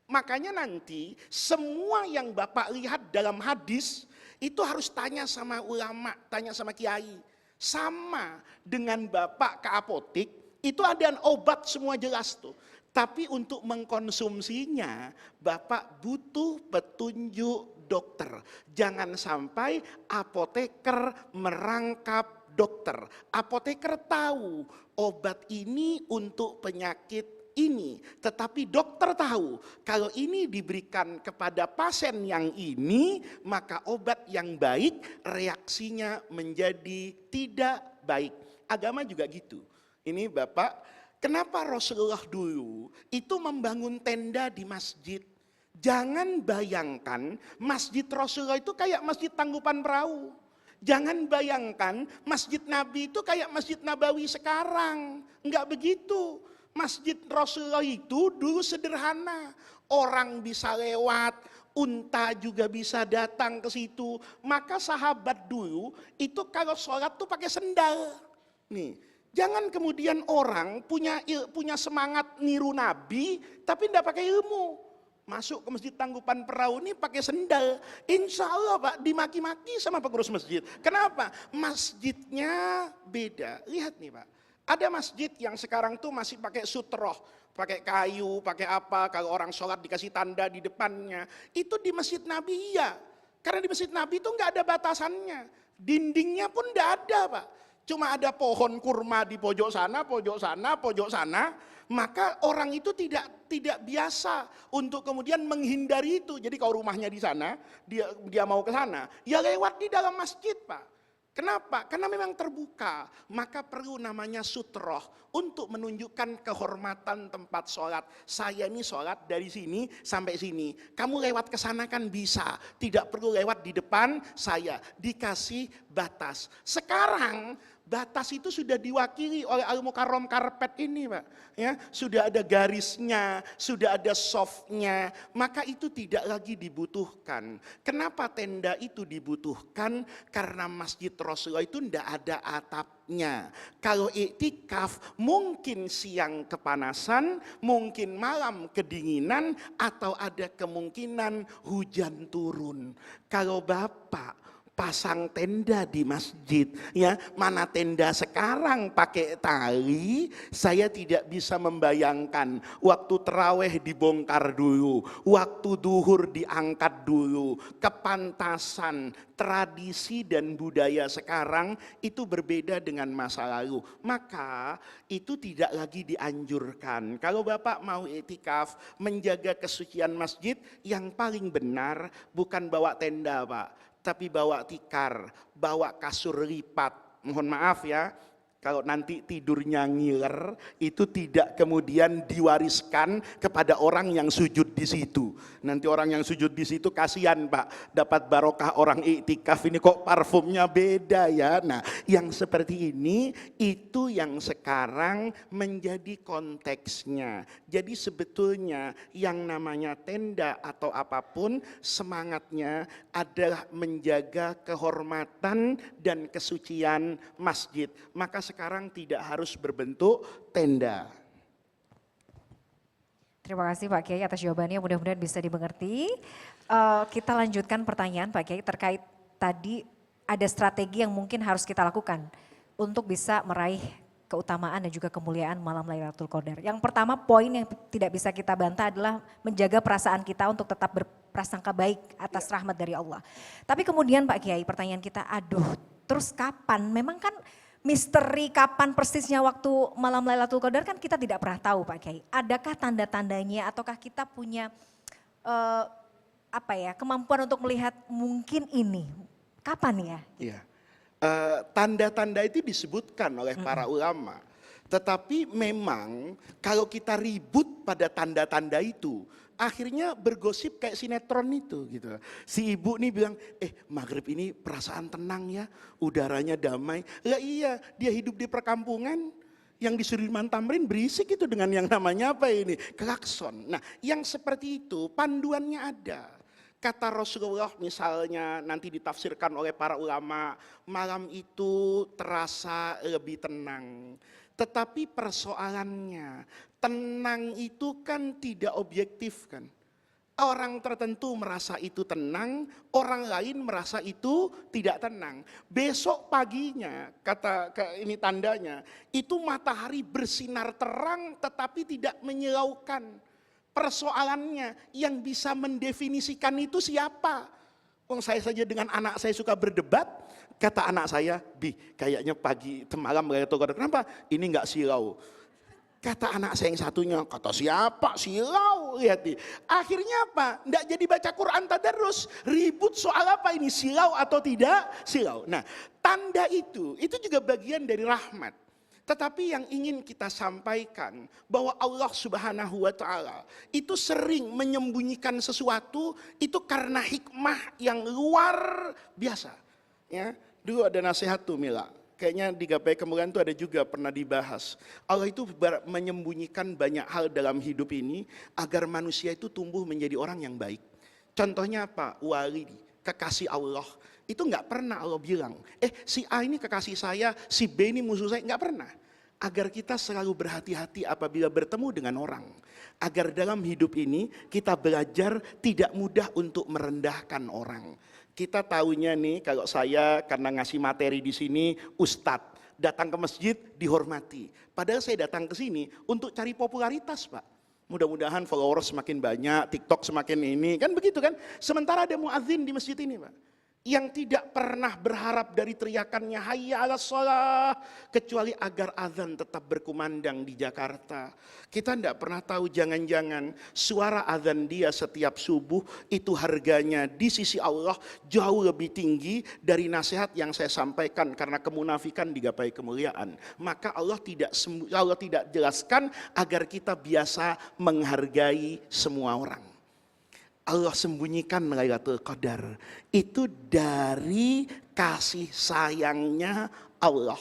Makanya nanti semua yang Bapak lihat dalam hadis, itu harus tanya sama ulama, tanya sama kiai. Sama dengan Bapak ke apotik, itu ada obat semua jelas tuh. Tapi untuk mengkonsumsinya, Bapak butuh petunjuk dokter. Jangan sampai apoteker merangkap dokter. Apoteker tahu obat ini untuk penyakit ini. Tetapi dokter tahu kalau ini diberikan kepada pasien yang ini, maka obat yang baik reaksinya menjadi tidak baik. Agama juga gitu. Ini Bapak, kenapa Rasulullah dulu itu membangun tenda di masjid? Jangan bayangkan masjid Rasulullah itu kayak masjid Tangkuban Perahu. Jangan bayangkan masjid Nabi itu kayak masjid Nabawi sekarang. Enggak begitu. Masjid Rasulullah itu dulu sederhana. Orang bisa lewat, unta juga bisa datang ke situ. Maka sahabat dulu itu kalau sholat tuh pakai sendal. Nih, jangan kemudian orang punya semangat niru Nabi tapi enggak pakai ilmu. Masuk ke masjid Tangkuban Perahu ini pakai sendal. Insya Allah Pak dimaki-maki sama pengurus masjid. Kenapa? Masjidnya beda. Lihat nih Pak. Ada masjid yang sekarang tuh masih pakai sutroh, pakai kayu, pakai apa, kalau orang sholat dikasih tanda di depannya. Itu di Masjid Nabi iya. Karena di Masjid Nabi itu nggak ada batasannya. Dindingnya pun nggak ada Pak. Cuma ada pohon kurma di pojok sana, pojok sana, pojok sana. Maka orang itu tidak biasa untuk kemudian menghindari itu. Jadi kalau rumahnya di sana, dia mau ke sana, ya lewat di dalam masjid Pak. Kenapa? Karena memang terbuka, maka perlu namanya sutroh untuk menunjukkan kehormatan tempat sholat. Saya ini sholat dari sini sampai sini. Kamu lewat ke sana kan bisa, tidak perlu lewat di depan saya. Dikasih batas. Sekarang batas itu sudah diwakili oleh Al-Mukarram karpet ini Pak. Ya, sudah ada garisnya, sudah ada softnya, maka itu tidak lagi dibutuhkan. Kenapa tenda itu dibutuhkan? Karena Masjid Rasulullah itu tidak ada atapnya. Kalau iktikaf mungkin siang kepanasan, mungkin malam kedinginan, atau ada kemungkinan hujan turun. Kalau Bapak pasang tenda di masjid, ya mana tenda sekarang pakai tali, saya tidak bisa membayangkan waktu terawih dibongkar dulu, waktu duhur diangkat dulu, kepantasan, tradisi dan budaya sekarang itu berbeda dengan masa lalu, maka itu tidak lagi dianjurkan. Kalau Bapak mau iktikaf, menjaga kesucian masjid, yang paling benar bukan bawa tenda Pak, tapi bawa tikar, bawa kasur lipat. Mohon maaf ya, kalau nanti tidurnya ngiler, itu tidak kemudian diwariskan kepada orang yang sujud di situ. Nanti orang yang sujud di situ kasihan Pak, dapat barokah orang iktikaf, ini kok parfumnya beda ya. Nah, yang seperti ini itu yang sekarang menjadi konteksnya. Jadi sebetulnya yang namanya tenda atau apapun, semangatnya adalah menjaga kehormatan dan kesucian masjid. Maka sekarang tidak harus berbentuk tenda. Terima kasih Pak Kiai atas jawabannya, mudah-mudahan bisa dimengerti. Kita lanjutkan pertanyaan Pak Kiai terkait tadi ada strategi yang mungkin harus kita lakukan untuk bisa meraih keutamaan dan juga kemuliaan malam Lailatul Qadar. Yang pertama, poin yang tidak bisa kita bantah adalah menjaga perasaan kita untuk tetap berprasangka baik atas rahmat dari Allah. Tapi kemudian Pak Kiai, pertanyaan kita, terus kapan? Memang kan misteri kapan persisnya waktu malam Lailatul Qadar kan kita tidak pernah tahu Pak Kiai. Adakah tanda-tandanya ataukah kita punya kemampuan untuk melihat mungkin ini? Kapan ya? Iya. Tanda-tanda itu disebutkan oleh para ulama. Tetapi memang kalau kita ribut pada tanda-tanda itu, akhirnya bergosip kayak sinetron itu gitu. Si ibu nih bilang, maghrib ini perasaan tenang ya, udaranya damai. Lah iya, dia hidup di perkampungan, yang di Sudirman Tamrin berisik itu dengan yang namanya apa ini? Klakson. Nah, yang seperti itu panduannya ada. Kata Rasulullah misalnya nanti ditafsirkan oleh para ulama, malam itu terasa lebih tenang. Tetapi persoalannya, tenang itu kan tidak objektif kan. Orang tertentu merasa itu tenang, orang lain merasa itu tidak tenang. Besok paginya, ini tandanya, itu matahari bersinar terang tetapi tidak menyilaukan. Persoalannya yang bisa mendefinisikan itu siapa? Saya saja dengan anak saya suka berdebat, kata anak saya, kayaknya pagi malam Lailatul Qadar, kenapa? Ini enggak silau. Kata anak saya yang satunya, kata siapa? Silau, lihat nih. Akhirnya apa? Enggak jadi baca Quran tadarus, ribut soal apa ini, silau atau tidak silau. Nah, tanda itu juga bagian dari rahmat. Tetapi yang ingin kita sampaikan bahwa Allah Subhanahu wa taala itu sering menyembunyikan sesuatu itu karena hikmah yang luar biasa. Ya, dulu ada nasihat tuh Mila. Kayaknya di Gapai Kemuliaan itu ada juga pernah dibahas. Allah itu menyembunyikan banyak hal dalam hidup ini agar manusia itu tumbuh menjadi orang yang baik. Contohnya apa? Wali, kekasih Allah. Itu nggak pernah Allah bilang, si A ini kekasih saya, si B ini musuh saya, nggak pernah. Agar kita selalu berhati-hati apabila bertemu dengan orang. Agar dalam hidup ini kita belajar tidak mudah untuk merendahkan orang. Kita tahunya nih, kalau saya karena ngasih materi di sini, ustadz. datang ke masjid dihormati. Padahal saya datang ke sini untuk cari popularitas, Pak. Mudah-mudahan followers semakin banyak, TikTok semakin ini, kan begitu kan? Sementara ada muadzin di masjid ini, Pak, yang tidak pernah berharap dari teriakannya hayya 'alas shalah kecuali agar azan tetap berkumandang di Jakarta. Kita tidak pernah tahu, jangan-jangan suara azan dia setiap subuh itu harganya di sisi Allah jauh lebih tinggi dari nasihat yang saya sampaikan, karena kemunafikan digapai kemuliaan. Maka Allah tidak jelaskan agar kita biasa menghargai semua orang. Allah sembunyikan Lailatul Qadar itu dari kasih sayangnya Allah.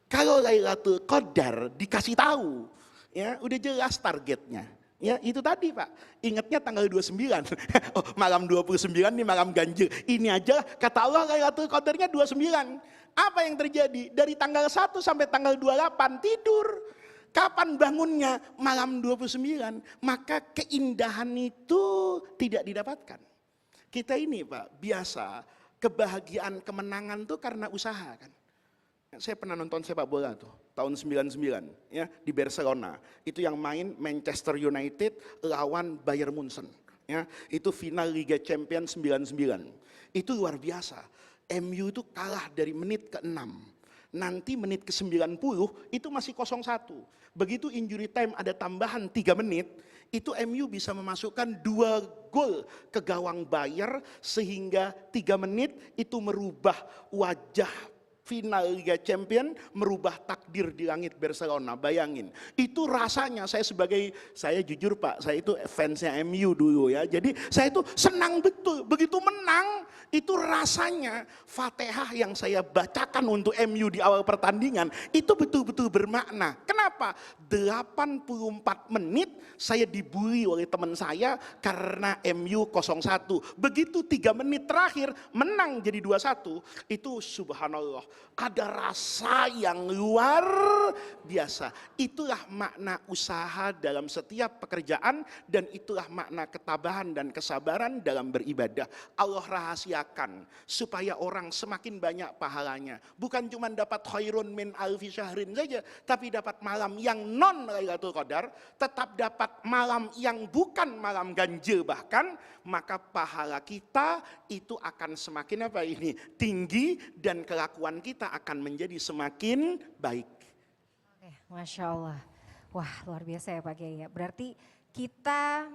Kalau Lailatul Qadar dikasih tahu, ya udah jelas targetnya. Ya itu tadi, Pak, ingatnya tanggal 29. Oh, malam 29 nih malam ganjil. Ini aja kata Allah Lailatul Qadarnya 29. Apa yang terjadi? Dari tanggal 1 sampai tanggal 28 tidur. Kapan bangunnya? Malam 29. Maka keindahan itu tidak didapatkan. Kita ini, Pak, biasa kebahagiaan kemenangan tuh karena usaha kan. Saya pernah nonton sepak bola tuh tahun 99 ya di Barcelona. Itu yang main Manchester United lawan Bayern Munchen. Ya, itu final Liga Champions 99. Itu luar biasa. MU itu kalah dari menit ke-6. Nanti menit ke-90 itu masih 0-1. Begitu injury time ada tambahan 3 menit, itu MU bisa memasukkan 2 gol ke gawang Bayer sehingga 3 menit itu merubah wajah final Liga Champion, merubah takdir di langit Barcelona. Bayangin, itu rasanya saya jujur, Pak, saya itu fansnya MU dulu ya. Jadi saya itu senang betul, begitu menang itu rasanya Fatihah yang saya bacakan untuk MU di awal pertandingan itu betul-betul bermakna. Kenapa? 84 menit saya dibully oleh teman saya karena MU 0-1. Begitu 3 menit terakhir menang jadi 2-1, itu subhanallah, ada rasa yang luar biasa. Itulah makna usaha dalam setiap pekerjaan, dan itulah makna ketabahan dan kesabaran dalam beribadah. Allah rahasiakan supaya orang semakin banyak pahalanya. Bukan cuma dapat khairun min alfi syahrin saja, tapi dapat malam yang non Lailatul Qadar, tetap dapat malam yang bukan malam ganjil bahkan, maka pahala kita itu akan semakin tinggi, dan kelakuan kita akan menjadi semakin baik. Oke, Masya Allah. Wah, luar biasa ya Pak Kiai. Berarti kita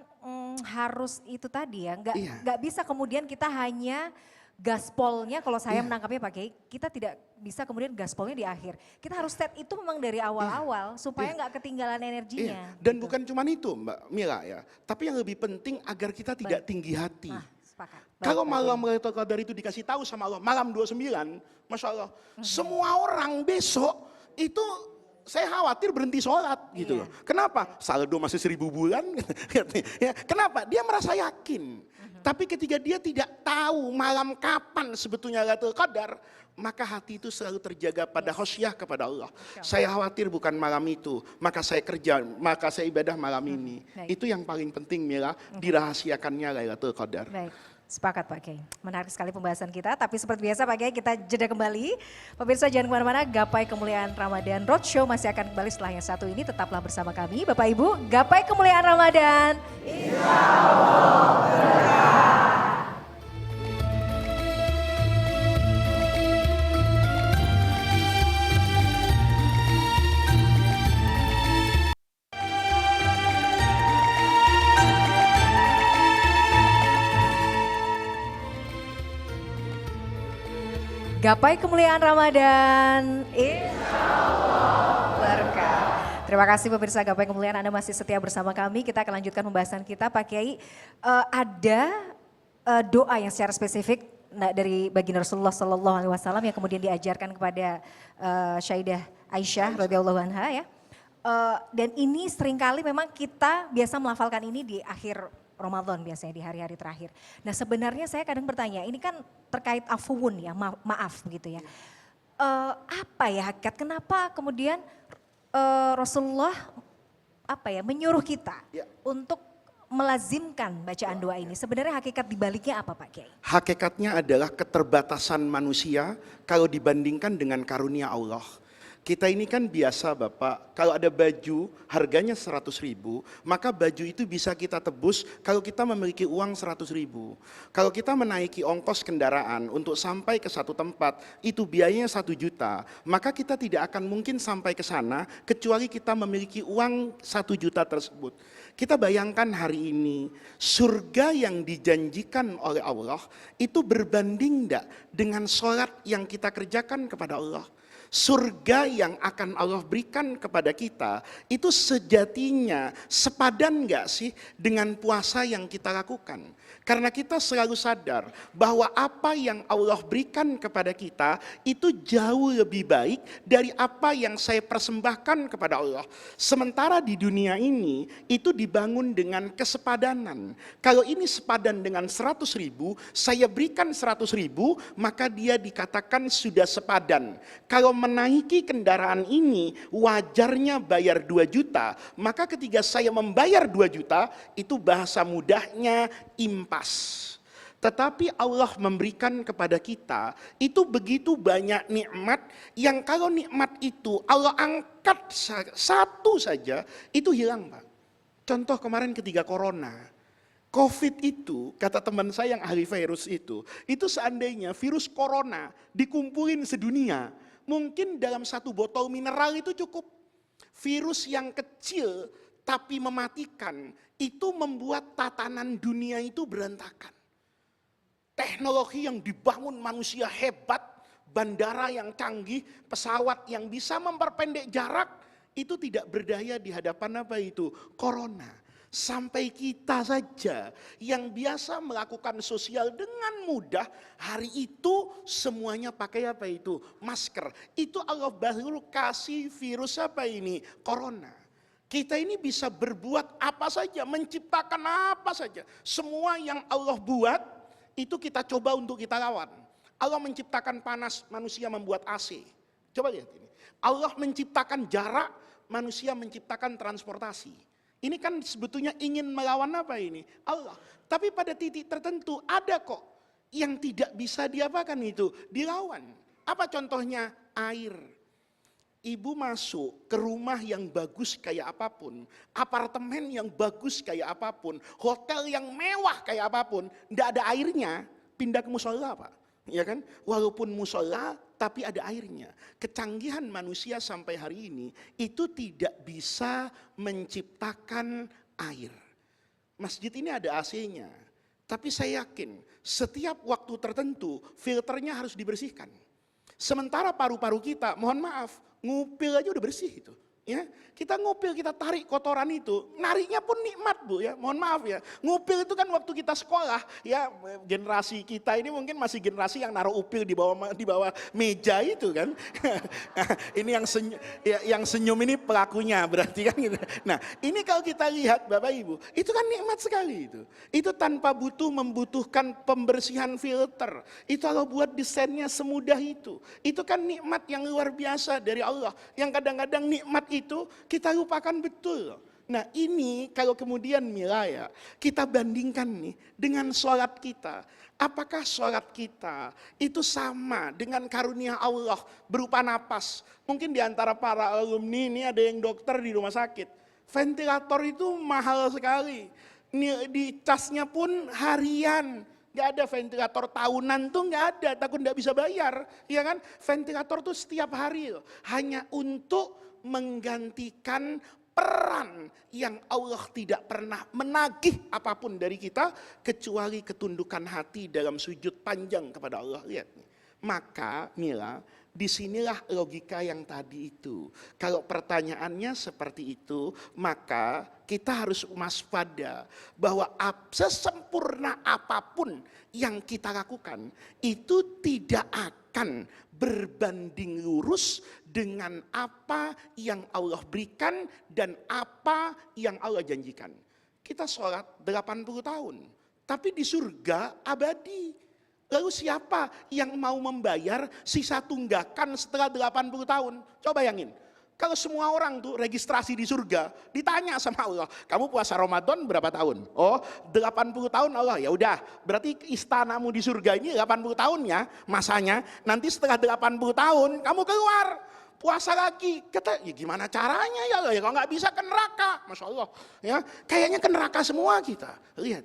harus itu tadi ya, nggak bisa kemudian kita hanya gaspolnya, kalau saya menangkapnya Pak Kiai, kita tidak bisa kemudian gaspolnya di akhir. Kita harus set itu memang dari awal-awal supaya nggak ketinggalan energinya. Dan gitu. bukan cuma itu Mbak Mila ya, tapi yang lebih penting agar kita tidak tinggi hati. Sepakat. Kalau malam Lailatul Qadar itu dikasih tahu sama Allah, malam 29, Masya Allah, semua orang besok itu saya khawatir berhenti sholat gitu loh. Kenapa? Saldo masih 1000 bulan. Ya, kenapa? Dia merasa yakin. Tapi ketika dia tidak tahu malam kapan sebetulnya Lailatul Qadar, maka hati itu selalu terjaga pada khosyah kepada Allah. Saya khawatir bukan malam itu, maka saya kerja, maka saya ibadah malam ini. Itu yang paling penting Mila, dirahasiakannya Lailatul Qadar. Baik. Sepakat Pak Kiai, menarik sekali pembahasan kita, tapi seperti biasa Pak Kiai kita jeda kembali. Pemirsa jangan kemana-mana, Gapai Kemuliaan Ramadan Roadshow masih akan kembali setelah yang satu ini, tetaplah bersama kami Bapak Ibu, Gapai Kemuliaan Ramadan. Insya Allah berkah. Gapai Kemuliaan Ramadan, Insya Allah berkah. Terima kasih pemirsa Gapai Kemuliaan, Anda masih setia bersama kami. Kita akan lanjutkan pembahasan kita Pak Kiai. Ada doa yang secara spesifik dari baginda Rasulullah SAW yang kemudian diajarkan kepada Sayyidah Aisyah radhiyallahu anha ya. Dan ini seringkali memang kita biasa melafalkan ini di akhir Ramadan biasanya, di hari-hari terakhir. Nah sebenarnya saya kadang bertanya, ini kan terkait afuun ya, maaf gitu ya. Apa ya hakikat, kenapa kemudian Rasulullah menyuruh kita untuk melazimkan bacaan doa ini? Sebenarnya hakikat dibaliknya apa Pak Kiai? Hakikatnya adalah keterbatasan manusia kalau dibandingkan dengan karunia Allah. Kita ini kan biasa Bapak, kalau ada baju harganya 100.000, maka baju itu bisa kita tebus kalau kita memiliki uang 100.000. Kalau kita menaiki ongkos kendaraan untuk sampai ke satu tempat, itu biayanya 1 juta, maka kita tidak akan mungkin sampai ke sana kecuali kita memiliki uang 1 juta tersebut. Kita bayangkan hari ini, surga yang dijanjikan oleh Allah itu berbanding enggak dengan sholat yang kita kerjakan kepada Allah. Surga yang akan Allah berikan kepada kita itu sejatinya sepadan enggak sih dengan puasa yang kita lakukan? Karena kita selalu sadar bahwa apa yang Allah berikan kepada kita itu jauh lebih baik dari apa yang saya persembahkan kepada Allah. Sementara di dunia ini itu dibangun dengan kesepadanan. Kalau ini sepadan dengan 100.000, saya berikan 100.000, maka dia dikatakan sudah sepadan. Kalau menaiki kendaraan ini wajarnya bayar 2 juta, maka ketika saya membayar 2 juta, itu bahasa mudahnya impas. Tetapi Allah memberikan kepada kita itu begitu banyak nikmat yang kalau nikmat itu Allah angkat satu saja, itu hilang Pak. Contoh kemarin ketika corona, COVID itu, kata teman saya yang ahli virus itu seandainya virus corona dikumpulin sedunia, mungkin dalam 1 botol mineral itu cukup. Virus yang kecil tapi mematikan, itu membuat tatanan dunia itu berantakan. Teknologi yang dibangun manusia hebat, bandara yang canggih, pesawat yang bisa memperpendek jarak, itu tidak berdaya di hadapan apa itu? Corona. Sampai kita saja yang biasa melakukan sosial dengan mudah, hari itu semuanya pakai apa itu? Masker. Itu Allah baru kasih virus apa ini? Corona. Kita ini bisa berbuat apa saja, menciptakan apa saja. Semua yang Allah buat, itu kita coba untuk kita lawan. Allah menciptakan panas, manusia membuat AC. Coba lihat ini. Allah menciptakan jarak, manusia menciptakan transportasi. Ini kan sebetulnya ingin melawan apa ini? Allah. Tapi pada titik tertentu ada kok yang tidak bisa diapakan itu, dilawan. Apa contohnya? Air. Ibu masuk ke rumah yang bagus kayak apapun, apartemen yang bagus kayak apapun, hotel yang mewah kayak apapun, tidak ada airnya, pindah ke musola Pak. Ya kan? Walaupun musola tapi ada airnya. Kecanggihan manusia sampai hari ini itu tidak bisa menciptakan air. Masjid ini ada AC-nya, tapi saya yakin setiap waktu tertentu filternya harus dibersihkan. Sementara paru-paru kita, mohon maaf, ngupil aja udah bersih itu. Ya, kita ngupil, kita tarik kotoran itu, nariknya pun nikmat Bu ya, mohon maaf ya. Ngupil itu kan waktu kita sekolah, ya generasi kita ini mungkin masih generasi yang naruh upil di bawah meja itu kan. Ini yang senyum ini pelakunya berarti kan gitu. Nah, ini kalau kita lihat Bapak Ibu, itu kan nikmat sekali itu. Itu tanpa membutuhkan pembersihan filter. Itu Allah buat desainnya semudah itu. Itu kan nikmat yang luar biasa dari Allah. Yang kadang-kadang nikmat itu kita lupakan betul. Nah ini kalau kemudian Mila ya, kita bandingkan nih dengan sholat kita. Apakah sholat kita itu sama dengan karunia Allah berupa napas? Mungkin diantara para alumni ini ada yang dokter di rumah sakit. Ventilator itu mahal sekali. Di casnya pun harian. Gak ada ventilator tahunan tuh gak ada, takut gak bisa bayar. Ya kan? Ventilator tuh setiap hari loh. Hanya untuk menggantikan peran yang Allah tidak pernah menagih apapun dari kita kecuali ketundukan hati dalam sujud panjang kepada Allah. Lihat nih. Maka Mila, disinilah logika yang tadi itu. Kalau pertanyaannya seperti itu, maka kita harus waspada bahwa sesempurna apapun yang kita lakukan itu tidak akan berbanding lurus dengan apa yang Allah berikan dan apa yang Allah janjikan. Kita sholat 80 tahun, tapi di surga abadi. Lalu siapa yang mau membayar sisa tunggakan setelah 80 tahun? Coba bayangin. Kalau semua orang tuh registrasi di surga, ditanya sama Allah, kamu puasa Ramadan berapa tahun? Oh, 80 tahun Allah. Ya udah, berarti istanamu di surga ini 80 tahun ya masanya. Nanti setelah 80 tahun kamu keluar. puasa lagi. Kata, ya gimana caranya ya, kalau nggak bisa ke neraka. Masya Allah. Ya, kayaknya ke neraka semua kita. Lihat.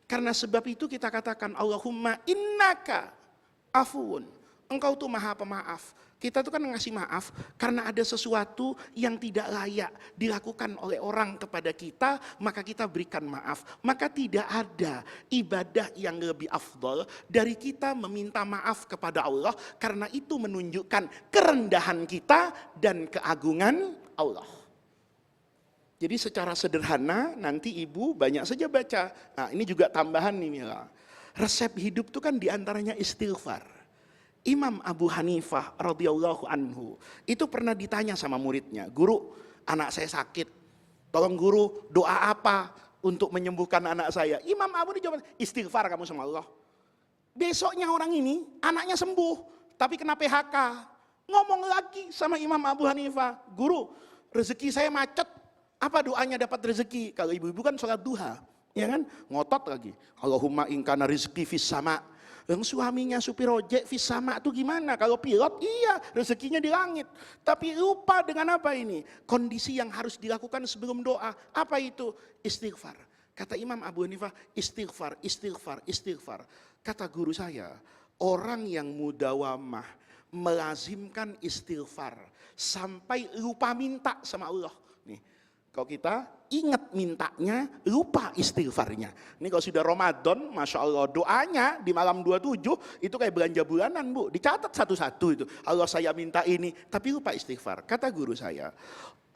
Karena sebab itu kita katakan, Allahumma innaka afuun. Engkau tuh maha pemaaf. Kita tuh kan ngasih maaf karena ada sesuatu yang tidak layak dilakukan oleh orang kepada kita, maka kita berikan maaf. Maka tidak ada ibadah yang lebih afdol dari kita meminta maaf kepada Allah, karena itu menunjukkan kerendahan kita dan keagungan Allah. Jadi secara sederhana nanti ibu banyak saja baca. Nah ini juga tambahan nih Mila. Resep hidup itu kan diantaranya istighfar. Imam Abu Hanifah radhiyallahu anhu itu pernah ditanya sama muridnya, guru, anak saya sakit, tolong guru doa apa untuk menyembuhkan anak saya. Imam Abu dijawab, istighfar kamu sama Allah. Besoknya orang ini anaknya sembuh, tapi kena PHK. Ngomong lagi sama Imam Abu Hanifah, guru, rezeki saya macet, apa doanya dapat rezeki? Kalau ibu-ibu kan sholat duha, ya kan, ngotot lagi, Allahumma ingkana rizki fis sama. Yang suaminya supir ojek fis sama itu gimana? Kalau pilot iya rezekinya di langit. Tapi lupa dengan apa ini? Kondisi yang harus dilakukan sebelum doa. Apa itu? Istighfar. Kata Imam Abu Hanifah, istighfar, istighfar, istighfar. Kata guru saya, orang yang mudawamah melazimkan istighfar sampai lupa minta sama Allah. Nih, kalau kita ingat mintanya, lupa istighfarnya. Ini kalau sudah Ramadan, Masya Allah, doanya di malam 27, itu kayak belanja bulanan Bu. Dicatat satu-satu itu. Allah saya minta ini, tapi lupa istighfar. Kata guru saya,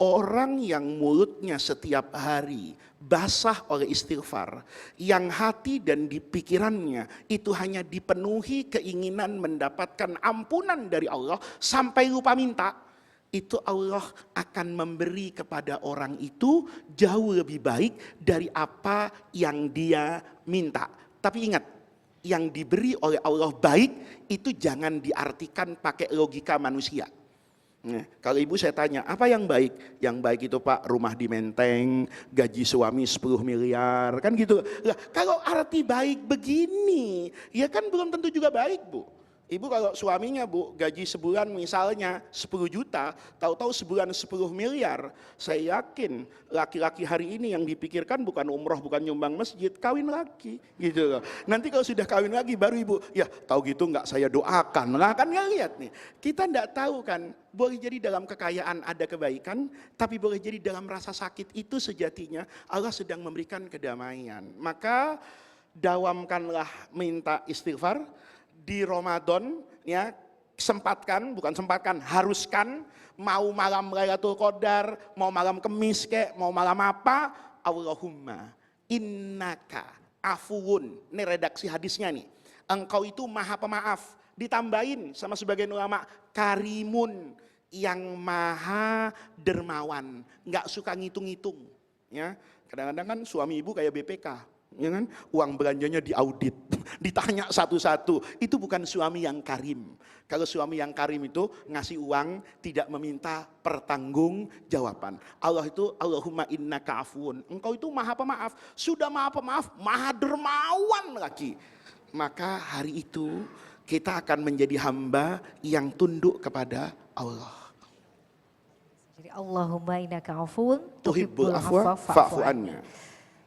orang yang mulutnya setiap hari basah oleh istighfar, yang hati dan di pikirannya itu hanya dipenuhi keinginan mendapatkan ampunan dari Allah, sampai lupa minta, itu Allah akan memberi kepada orang itu jauh lebih baik dari apa yang dia minta. Tapi ingat, yang diberi oleh Allah baik itu jangan diartikan pakai logika manusia. Nah, kalau ibu saya tanya, apa yang baik? Yang baik itu Pak, rumah di Menteng, gaji suami 10 miliar, kan gitu. Lah, kalau arti baik begini, ya kan belum tentu juga baik Bu. Ibu kalau suaminya Bu, gaji sebulan misalnya 10 juta, tahu-tahu sebulan 10 miliar. Saya yakin laki-laki hari ini yang dipikirkan bukan umroh, bukan nyumbang masjid, kawin lagi gitu loh. Nanti kalau sudah kawin lagi baru ibu, ya tahu gitu nggak saya doakan. Nah kan nggak lihat nih, kita nggak tahu kan, boleh jadi dalam kekayaan ada kebaikan, tapi boleh jadi dalam rasa sakit itu sejatinya Allah sedang memberikan kedamaian. Maka dawamkanlah minta istighfar. Di Ramadan ya, haruskan, mau malam Lailatul Qadar, mau malam Kemis kek, mau malam apa, Allahumma innaka afuun. Ini redaksi hadisnya nih. Engkau itu maha pemaaf. Ditambahin sama sebagian ulama, karimun, yang maha dermawan, nggak suka ngitung-ngitung. Ya, kadang-kadang kan suami ibu kayak BPK. Ya kan? Uang belanjanya diaudit, ditanya satu-satu. Itu bukan suami yang karim. Kalau suami yang karim itu ngasih uang tidak meminta pertanggungjawaban. Allah itu Allahumma innaka afuun. Engkau itu maha pemaaf. Sudah maha pemaaf, maha dermawan lagi. Maka hari itu kita akan menjadi hamba yang tunduk kepada Allah. Jadi Allahumma innaka afuun Tuhibbul afwa fa'fu anna.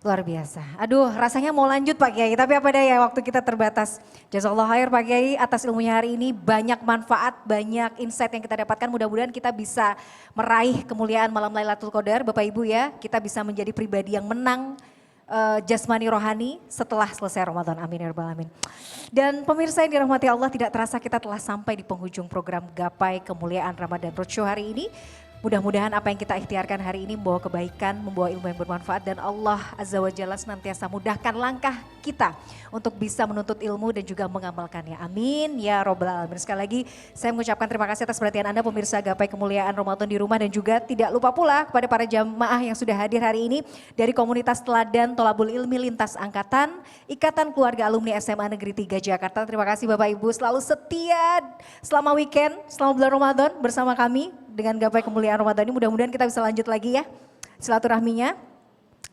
Luar biasa. Aduh, rasanya mau lanjut Pak Kiai, tapi apa daya waktu kita terbatas. Jazakallah khair Pak Kiai atas ilmunya hari ini, banyak manfaat, banyak insight yang kita dapatkan. Mudah-mudahan kita bisa meraih kemuliaan malam Lailatul Qadar, Bapak Ibu ya. Kita bisa menjadi pribadi yang menang jasmani rohani setelah selesai Ramadan. Amin ya rabbal alamin. Dan pemirsa yang dirahmati Allah, tidak terasa kita telah sampai di penghujung program Gapai Kemuliaan Ramadan Roadshow hari ini. Mudah-mudahan apa yang kita ikhtiarkan hari ini membawa kebaikan, membawa ilmu yang bermanfaat, dan Allah Azza wa Jalla senantiasa mudahkan langkah kita untuk bisa menuntut ilmu dan juga mengamalkannya. Amin ya robbal alamin. Sekali lagi saya mengucapkan terima kasih atas perhatian Anda pemirsa Gapai Kemuliaan Ramadan di rumah, dan juga tidak lupa pula kepada para jamaah yang sudah hadir hari ini dari komunitas Teladan Tholabul Ilmi Lintas Angkatan, Ikatan Keluarga Alumni SMA Negeri 3 Jakarta. Terima kasih Bapak Ibu selalu setia selama weekend, selama bulan Ramadan bersama kami dengan Gapai Kemuliaan Ramadan ini. Mudah-mudahan kita bisa lanjut lagi ya silaturahminya.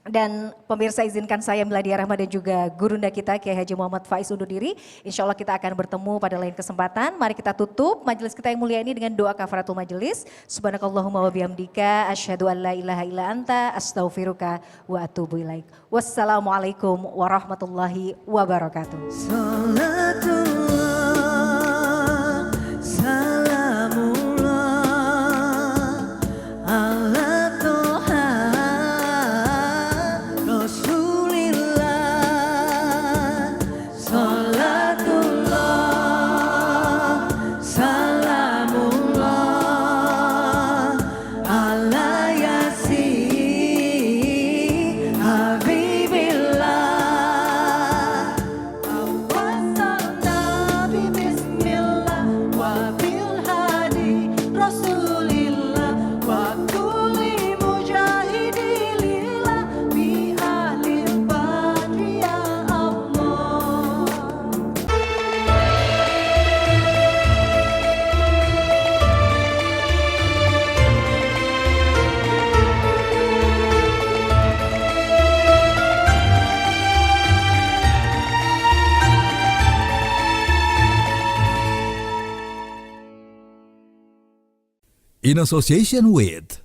Dan pemirsa izinkan saya Miladia Rahma dan juga gurunda kita Kiai Haji Muhammad Faiz undur diri. Insya Allah kita akan bertemu pada lain kesempatan. Mari kita tutup majelis kita yang mulia ini dengan doa kafaratul majelis. Subhanakallahumma wa bihamdika asyhadu an la ilaha illa anta astaghfiruka wa atubu ilaik. Wassalamualaikum warahmatullahi wabarakatuh. Salatullah, salamullah, ala Toha Rasulillah. Salatullah, salamullah, ala Yasin Habibillah. Awassalna bismillah wa bil hadi Rasulillah wa kulli mujahidillah bi ahli badri ya Allah. In association with